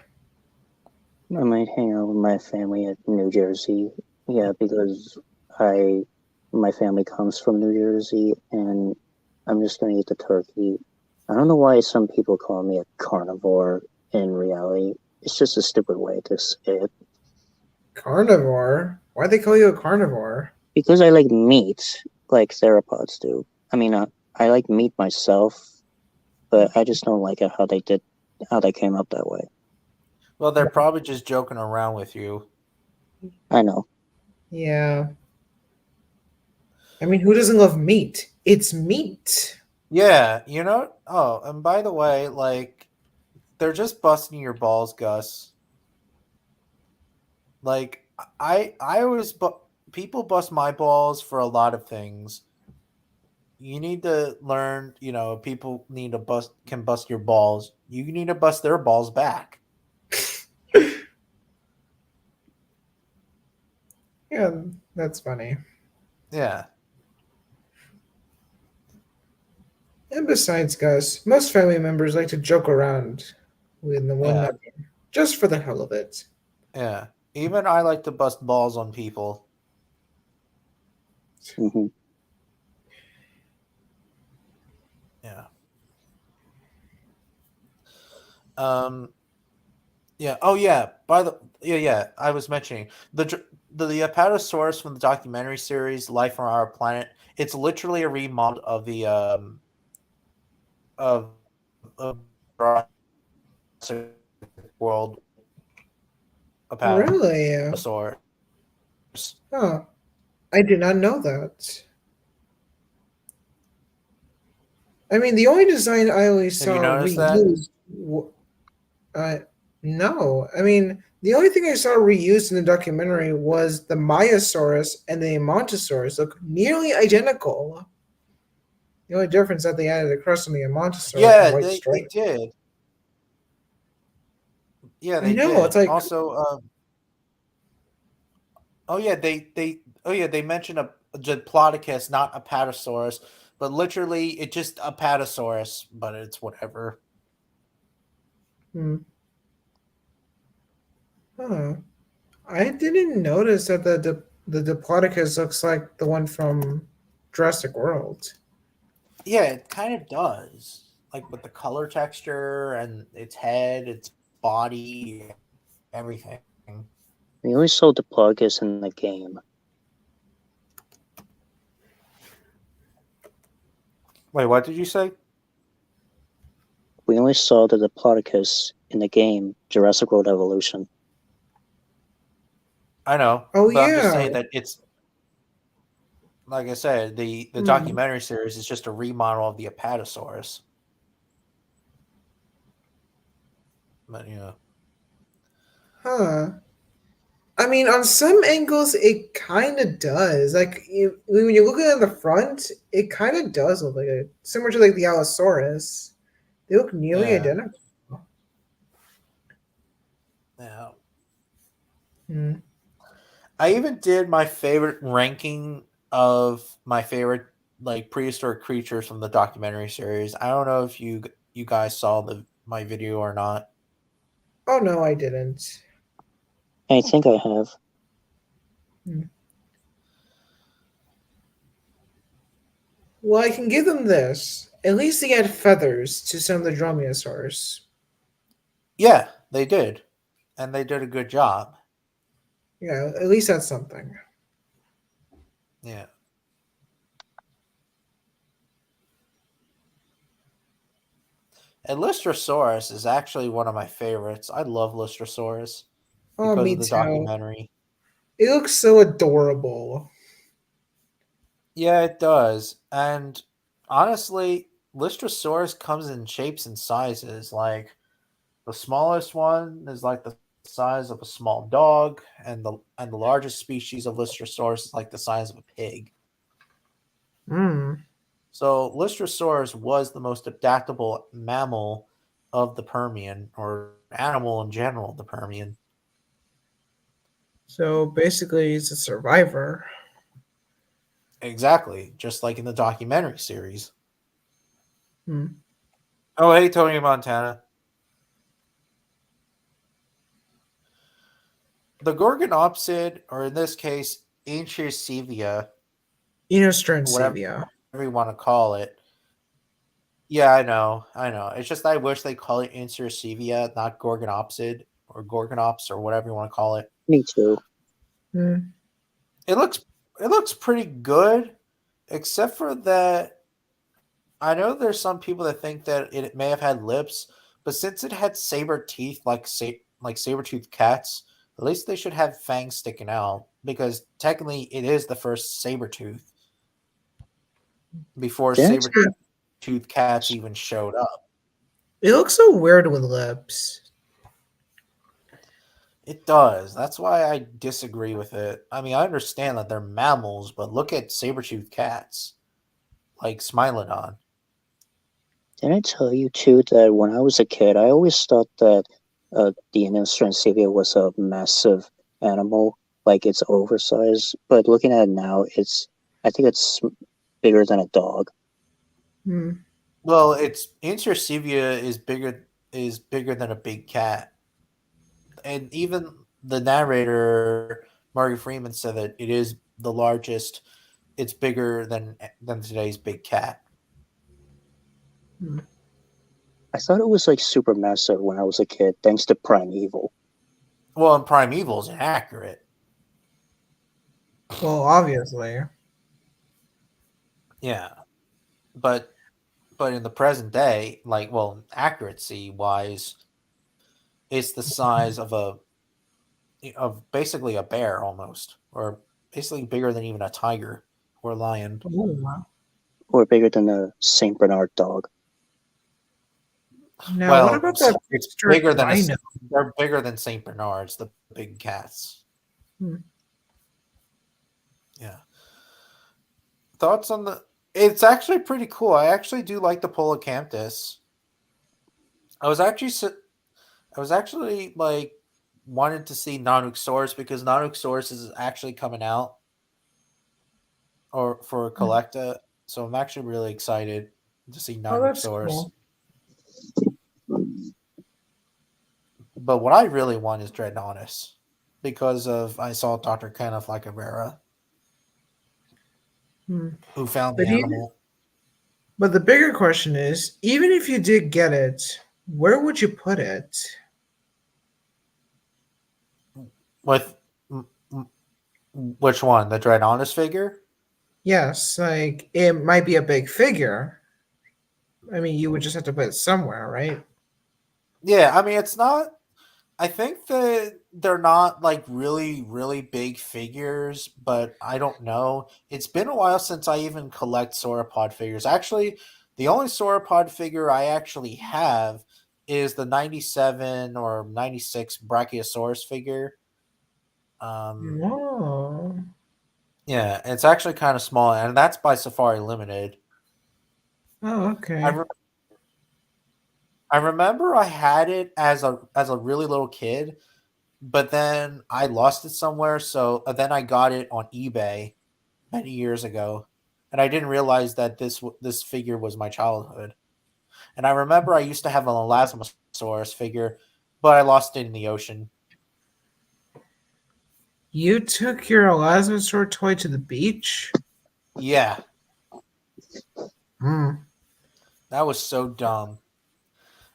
I might hang out with my family at New Jersey. Yeah, because I my family comes from New Jersey, and I'm just gonna eat the turkey. I don't know why some people call me a carnivore. In reality, it's just a stupid way to say it. Carnivore? Why'd they call you a carnivore? Because I like meat, like theropods do. I mean, I like meat myself, but I just don't like it how they came up that way. Well, they're probably just joking around with you. I know. Yeah. I mean, who doesn't love meat? It's meat. Yeah, you know. Oh, and by the way, like they're just busting your balls, Gus. Like I always people bust my balls for a lot of things. You need to learn, people need to bust your balls. You need to bust their balls back. Yeah, that's funny. Yeah. And besides, guys, most family members like to joke around with the one Yeah. another just for the hell of it. Yeah. Even I like to bust balls on people. Hmm. Yeah. Um yeah. Oh yeah. Yeah, I was mentioning the Apatosaurus from the documentary series Life on Our Planet. It's literally a remodel of the of Jurassic World Really? Apatosaurus. Huh. I did not know that. I mean, the only design I always Have you saw noticed that? reused. Uh, no. I mean, the only thing I saw reused in the documentary was the Maiasaurus and the Amontosaurus look nearly identical. The only difference that they added a crest on the Amontosaurus and Yeah, white they stripe. did. Yeah, I they know. It's did. like, Also, they mentioned a Diplodocus, not a Apatosaurus, but literally it's just a Apatosaurus, but it's whatever. hmm, huh. I didn't notice that the Diplodocus looks like the one from Jurassic World. Yeah, it kind of does. Like with the color texture and its head, its body, everything. We only saw Diplodocus in the game. Wait, what did you say? We only saw the Diplodocus in the game Jurassic World Evolution. I know, Oh but I'm just yeah. saying that it's like I said, the Hmm. documentary series is just a remodel of the Apatosaurus. But yeah. Huh. I mean, on some angles, it kind of does. Like when you look at it in the front, it kind of does look like it, similar to like the Allosaurus. They look nearly Yeah. identical. Yeah. Hmm. I even did my favorite ranking of my favorite like prehistoric creatures from the documentary series. I don't know if you guys saw my video or not. Oh no, I didn't. I think I have. Well, I can give them this. At least they had feathers to some of the dromaeosaurs. Yeah, they did, and they did a good job. Yeah, at least that's something. Yeah. And Lystrosaurus is actually one of my favorites. I love Lystrosaurus Oh, because me of the too. documentary. It looks so adorable. Yeah, it does. And honestly, Lystrosaurus comes in shapes and sizes. Like the smallest one is like the size of a small dog, and the largest species of Lystrosaurus is like the size of a pig. Hmm. So Lystrosaurus was the most adaptable mammal of the Permian, or animal in general, the Permian. So basically, he's a survivor. Exactly, just like in the documentary series. Hmm. Oh, hey, Tony Montana. The Gorgonopsid, or in this case, Inchersevia, whatever Inostrancevia. you want to call it. Yeah, I know. It's just I wish they call it Inchersevia, not Gorgonopsid or Gorgonops or whatever you want to call it. Me too. Hmm. It looks pretty good, except for that. I know there's some people that think that it may have had lips, but since it had saber teeth like saber-toothed cats, at least they should have fangs sticking out because technically it is the first saber tooth before Didn't saber-toothed cats even showed up. It looks so weird with lips. It does. That's why I disagree with it. I mean, I understand that they're mammals, but look at saber-toothed cats like Smilodon. didn't I tell you too that when I was a kid, I always thought that the Inostrancevia was a massive animal, like it's oversized. But looking at it now, I think it's bigger than a dog. Hmm. Well, it's Incercevia is bigger than a big cat, and even the narrator Marty Freeman said that it is the largest. It's bigger than today's big cat. Hmm. I thought it was like super massive when I was a kid, thanks to Primeval. Well, and Primeval is inaccurate. Well, obviously. Yeah, but in the present day, like well, accuracy wise, it's the size of basically a bear almost, or basically bigger than even a tiger or lion. Oh, wow. Or bigger than a Saint Bernard dog. Now, what Well, about that it's prehistoric bigger than rhino? they're bigger than Saint Bernards, the big cats. Hmm. Yeah. Thoughts on the? It's actually pretty cool. I actually do like the Polacanthus. I was actually I was actually like wanted to see Nonuxsaurus because Nonuxsaurus is actually coming out or for Collecta, so I'm actually really excited to see Oh, that's Nonuxsaurus. cool. But what I really want is Dreadnoughtus because of I saw Dr. Kenneth Lacavera Hmm. who found the But, animal. but the bigger question is, even if you did get it, where would you put it? With which one? The Dreadnoughtus figure? Yes, like it might be a big figure. I mean, you would just have to put it somewhere, right? Yeah, I mean it's not. I think that they're not like really, really big figures, but I don't know. It's been a while since I even collect sauropod figures. Actually, the only sauropod figure I actually have is the 97 or 96 Brachiosaurus figure. Oh, Yeah, it's actually kind of small, and that's by Safari Limited. oh, I, okay. re- I remember I had it as a really little kid, but then I lost it somewhere. So then I got it on eBay many years ago. and I didn't realize that this figure was my childhood. And I remember I used to have an Elasmosaurus figure, but I lost it in the ocean. You took your Elasmosaur toy to the beach? Yeah, Hmm. that was so dumb.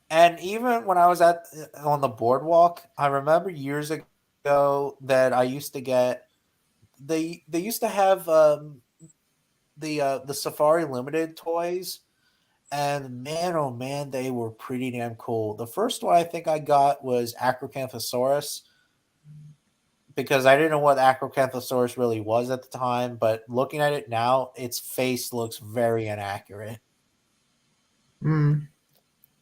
And even when I was at on the boardwalk, I remember years ago that I used to get they used to have the Safari Limited toys, and man, oh man, they were pretty damn cool. The first one I think I got was Acrocanthosaurus because I didn't know what Acrocanthosaurus really was at the time, but looking at it now, its face looks very inaccurate Hmm.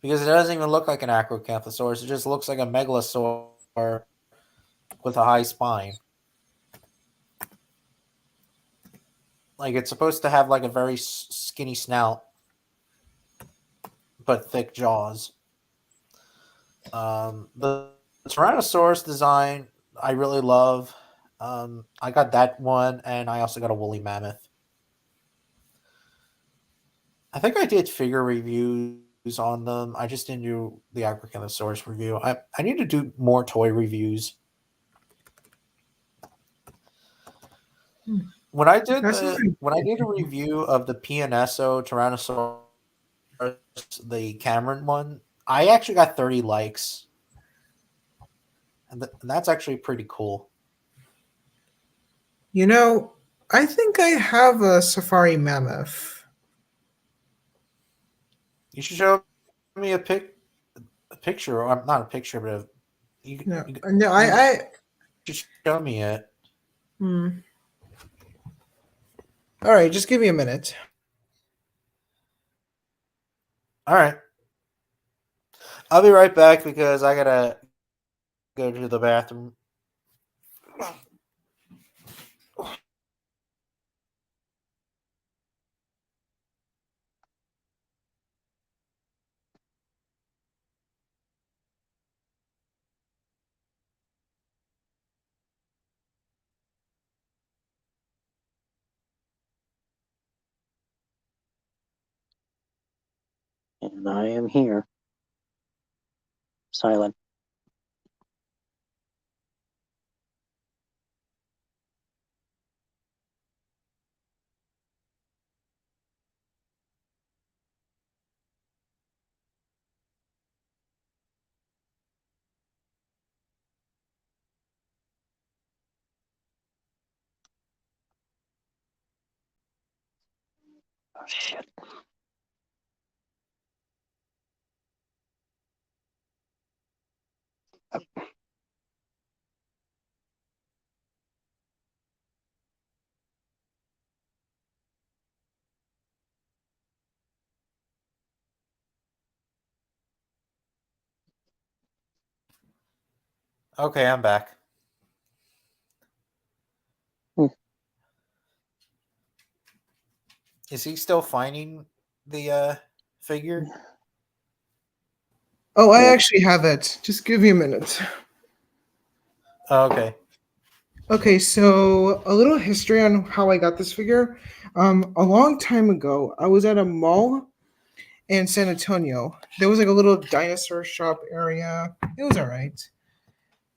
because it doesn't even look like an Acrocanthosaurus. It just looks like a Megalosaur with a high spine. Like it's supposed to have like a very skinny snout, but thick jaws. The Tyrannosaurus design I really love. I got that one, and I also got a woolly mammoth. I think I did figure reviews on them. I just didn't do the Acrocanthosaurus review. I need to do more toy reviews. Hmm. When I did That sounds when I did a like review of the PNSO Tyrannosaurus, the Cameron one, I actually got 30 likes, and that's actually pretty cool. You know, I think I have a Safari Mammoth. You should show me a picture, or not a picture, but No, you, no, you I should show me it. hmm. All right, just give me a minute. All right, I'll be right back because I gotta go to the bathroom. And I am here. Silent. Oh, shit. Okay, I'm back. Hmm. Is he still finding the figure? Oh, I Yeah. actually have it. Just give me a minute. Oh, okay. Okay, so a little history on how I got this figure. A long time ago, I was at a mall in San Antonio. There was like a little dinosaur shop area. It was all right.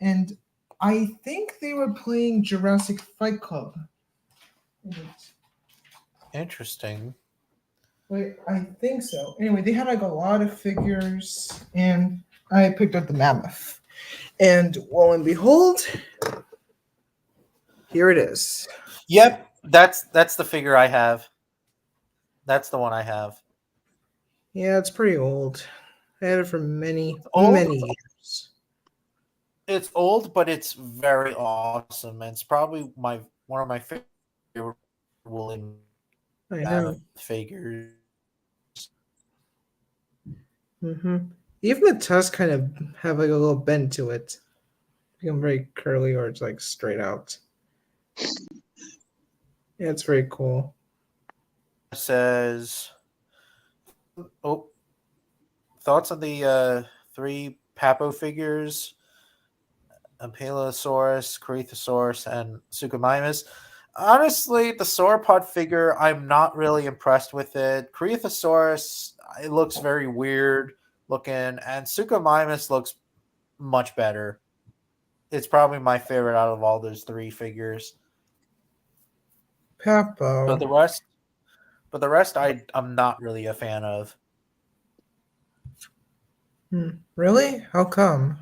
And I think they were playing Jurassic Fight Club. Interesting. Wait, I think so. Anyway, they had like a lot of figures, and I picked up the mammoth. And lo and behold, here it is. Yep, that's the figure I have. That's the one I have. Yeah, it's pretty old. I had it for many, Old. many years. It's old, but it's very awesome. And it's probably my one of my favorite woolly I know. mammoth figures. Even the tusks kind of have like a little bend to it. Become very curly or it's like straight out. Yeah, it's very cool. It says, "Oh, thoughts on the three Papo figures: Ankylosaurus, Corythosaurus, and Suchomimus." Honestly, the sauropod figure, I'm not really impressed with it. Creathosaurus, it looks very weird looking, and Suchomimus looks much better. It's probably my favorite out of all those three figures. But Papo. the rest, I'm not really a fan of. Really? How come?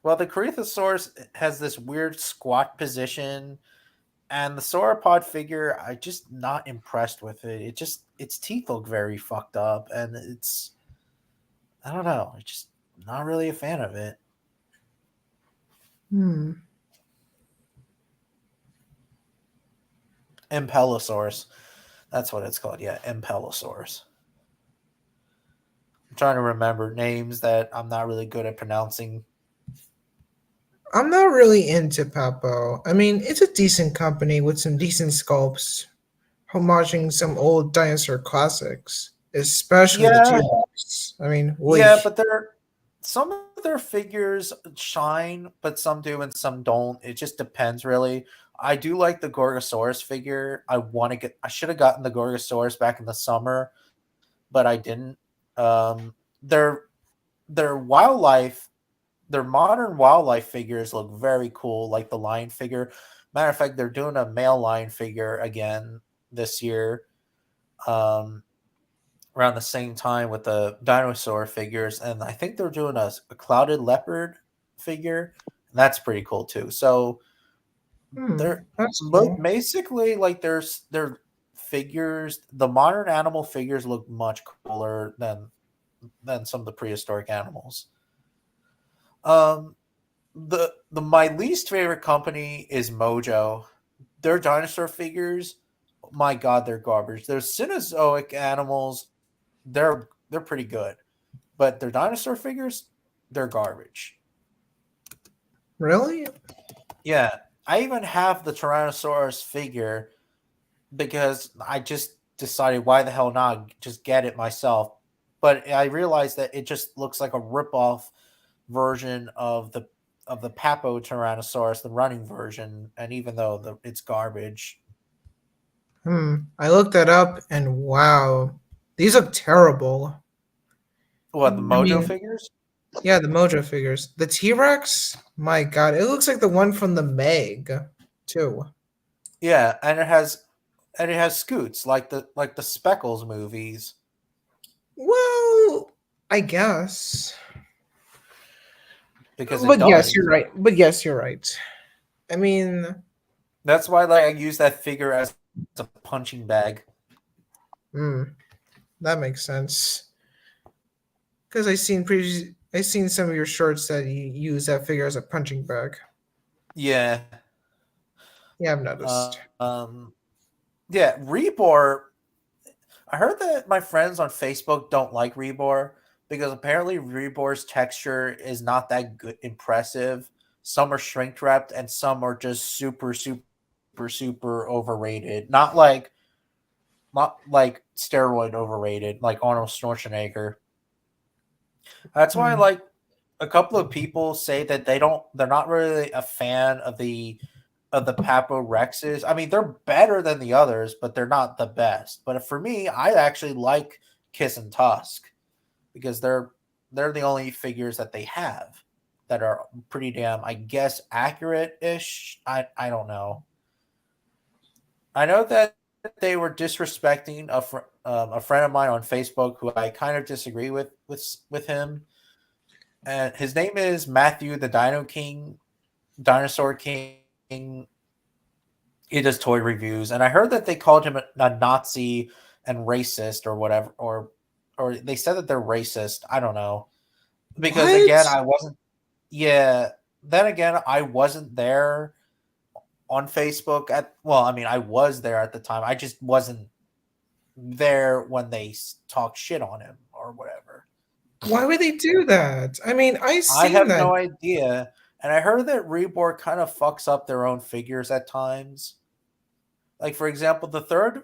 Well, the Creathosaurus has this weird squat position, and the sauropod figure, I just not impressed with it. Its teeth look very fucked up, and I don't know. I just not really a fan of it. Hmm. Impellosaurus. That's what it's called. Yeah, Impellosaurus. I'm trying to remember names that I'm not really good at pronouncing. I'm not really into Papo. I mean, it's a decent company with some decent sculpts, homaging some old dinosaur classics, especially the Yeah, T-Rex. I mean, yeah, we. but some of their figures shine, but some do and some don't. It just depends, really. I do like the Gorgosaurus figure. I should have gotten the Gorgosaurus back in the summer, but I didn't. Um, their their wildlife, their modern wildlife figures look very cool, like the lion figure. Matter of fact, they're doing a male lion figure again this year. Um, Around the same time with the dinosaur figures, and I think they're doing a clouded leopard figure. And that's pretty cool too. So That's cool. basically like their figures. The modern animal figures look much cooler than some of the prehistoric animals. Um, the my least favorite company is Mojo. Their dinosaur figures, my god, they're garbage. Their Cenozoic animals, they're pretty good, but their dinosaur figures, they're garbage. Really? Yeah, I even have the Tyrannosaurus figure because I just decided why the hell not just get it myself. But I realized that it just looks like a ripoff version of the Papo Tyrannosaurus, the running version, and even though it's garbage. I looked that up and wow, these look terrible. What, the I Mojo mean, figures? yeah, the Mojo figures. The T-Rex? My god, it looks like the one from the Meg, too. Yeah, and it has scoots like the Speckles movies. Well, I guess. Because it But yes, does. you're right. But yes, you're right. I mean, That's why like I use that figure as a punching bag. hmm, that makes sense. Because I seen some of your shorts that you use that figure as a punching bag. Yeah. Yeah, I've noticed. Uh, um. Yeah. Rebor. I heard that my friends on Facebook don't like Rebor because apparently Rebor's texture is not that good, impressive. Some are shrink wrapped and some are just super overrated. Not like steroid overrated, like Arnold Schwarzenegger. That's why Hmm. like a couple of people say that they're not really a fan of the Papo Rexes. I mean, they're better than the others, but they're not the best. But for me, I actually like Kiss and Tusk because they're the only figures that they have that are pretty damn, I guess, accurate ish. I don't know. I know that they were disrespecting a friend of mine on Facebook who I kind of disagree with him, and his name is Matthew the Dino King, Dinosaur King. He does toy reviews, and I heard that they called him a Nazi and racist or whatever, or they said that they're racist. I don't know because What? again, I wasn't. Yeah, then again, I wasn't there on Facebook at. Well, I mean, I was there at the time. I just wasn't there when they talked shit on him or whatever. Why would they do that? I mean, I I seen have that. no idea. And I heard that Reborn kind of fucks up their own figures at times. Like for example, the third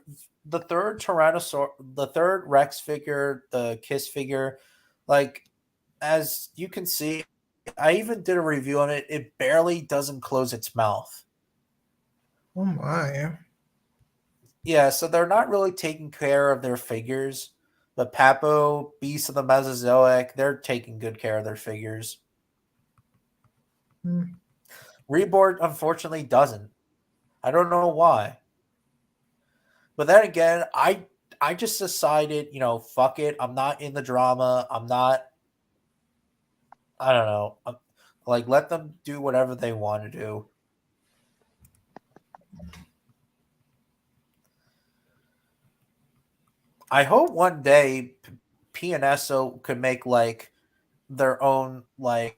Rex figure, the Kiss figure, like as you can see, I even did a review on it. It barely doesn't close its mouth. Oh my. Yeah, so they're not really taking care of their figures, but Papo, Beast of the Mesozoic, they're taking good care of their figures. Hmm. Reborn unfortunately doesn't. I don't know why. But then again, I just decided, fuck it. I'm not in the drama. I'm not. I don't know. Like, let them do whatever they want to do. I hope one day PNSO could make like their own like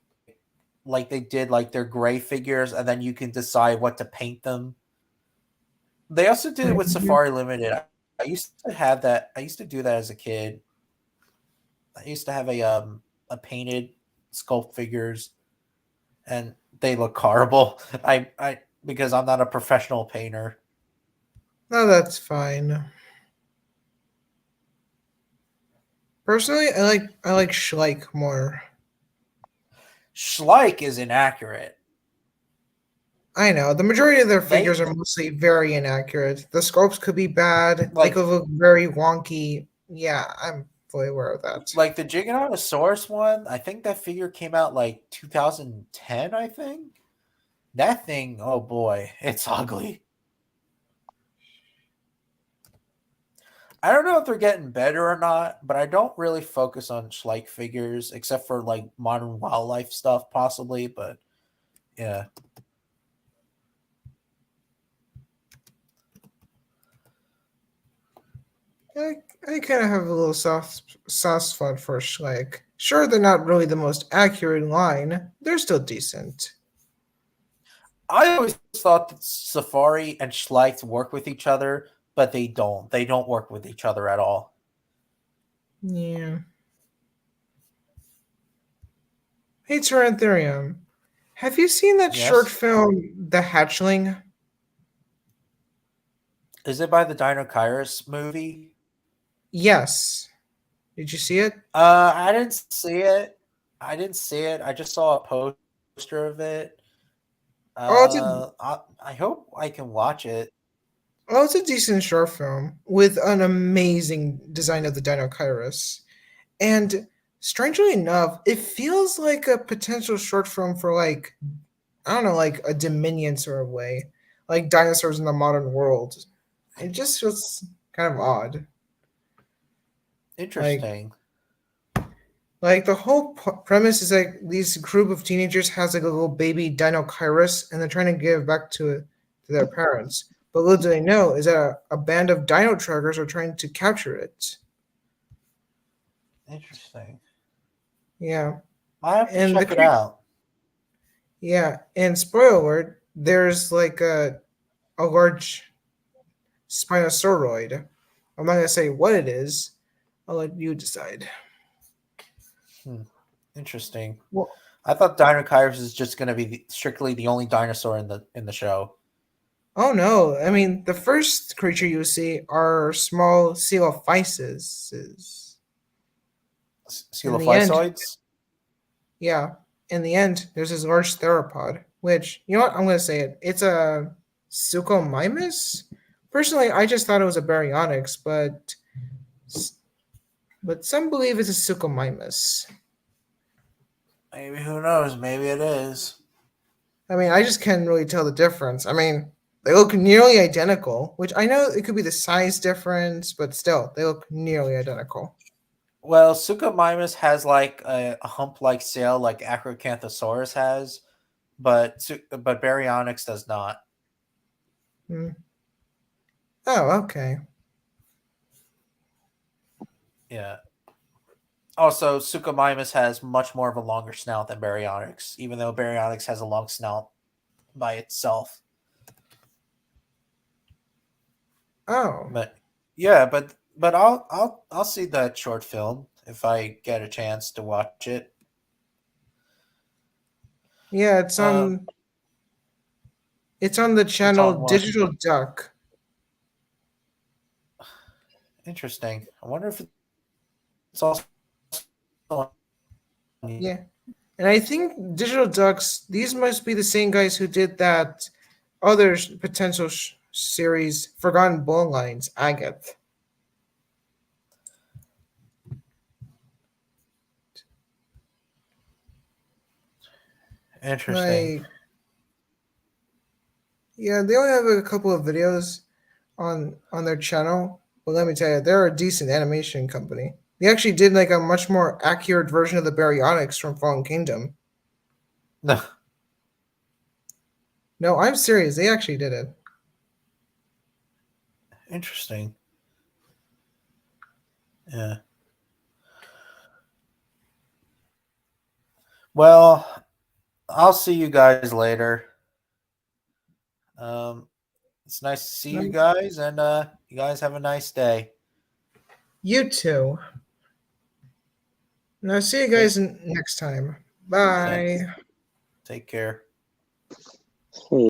they did like their gray figures, and then you can decide what to paint them. They also did it with Mhm. Safari Limited. I used to have that. I used to do that as a kid. I used to have a painted sculpt figures, and they look horrible. I because I'm not a professional painter. No, that's fine. Personally, I like Schleich more. Schleich is inaccurate. I know the majority of their They figures are mostly very inaccurate. The sculpts could be bad. They like could look very wonky. Yeah, I'm fully aware of that. like the Giganotosaurus one. I think that figure came out like 2010. I think that thing. Oh boy, it's ugly. I don't know if they're getting better or not, but I don't really focus on Schleich figures except for like modern wildlife stuff, possibly. But yeah, I, I kind of have a little soft spot for Schleich. Sure, they're not really the most accurate in line. They're still decent. I always thought that Safari and Schleich work with each other, but they don't. They don't work with each other at all. Yeah. Hey, Tyrantherium, have you seen that short Yes, film, The Hatchling? is it by the Dinochirus movie? Yes. Did you see it? I didn't see it. I didn't see it. I just saw a poster of it. Oh, it's a I hope I can watch it. it's a decent short film with an amazing design of the Dinochirus. And strangely enough, it feels like a potential short film for like I don't know, like a Dominion sort of way, like dinosaurs in the modern world. It just feels kind of odd. Like Interesting. like the whole premise is like these group of teenagers has like a little baby Dinochirus, and they're trying to give back to their parents. But little do they know is that a band of dino truckers are trying to capture it. Interesting. Yeah, I have to and the check it out. yeah, and spoiler alert, there's like a large Spinosauroid. I'm not gonna say what it is. I'll let you decide. Hmm. Interesting. Well, I thought Dinochirus is just going to be strictly the only dinosaur in the show. oh no! I mean, the first creature you see are small coelophyses. In the end, Coelophysoids. yeah, in the end, there's this large theropod. Which you know what? I'm gonna say it. It's a Suchomimus. Personally, I just thought it was a Baryonyx, but some believe it's a Suchomimus. Maybe who knows? Maybe it is. I mean, I just can't really tell the difference. I mean, they look nearly identical, which I know it could be the size difference, but still, they look nearly identical. Well, Suchomimus has like a hump-like sail, like Acrocanthosaurus has, but Baryonyx does not. Hmm. Oh, okay. Yeah. Also, Suchomimus has much more of a longer snout than Baryonyx, even though Baryonyx has a long snout by itself. Oh, But yeah, but I'll see that short film if I get a chance to watch it. yeah, Um, it's on the it's channel on what? Digital Duck. Interesting. I wonder if it's also on. Yeah, and I think Digital Ducks. These must be the same guys who did that other potential series, Forgotten Bloodlines, Agath. Interesting. Like, yeah, they only have a couple of videos on their channel, but let me tell you, they're a decent animation company. They actually did like a much more accurate version of the Baryonyx from Fallen Kingdom. No. No, I'm serious. They actually did it. Interesting. Yeah. Well, I'll see you guys later. It's nice to see you guys, and you guys have a nice day. You too. Now, see you guys next time. Bye. Thanks. Take care. Hey,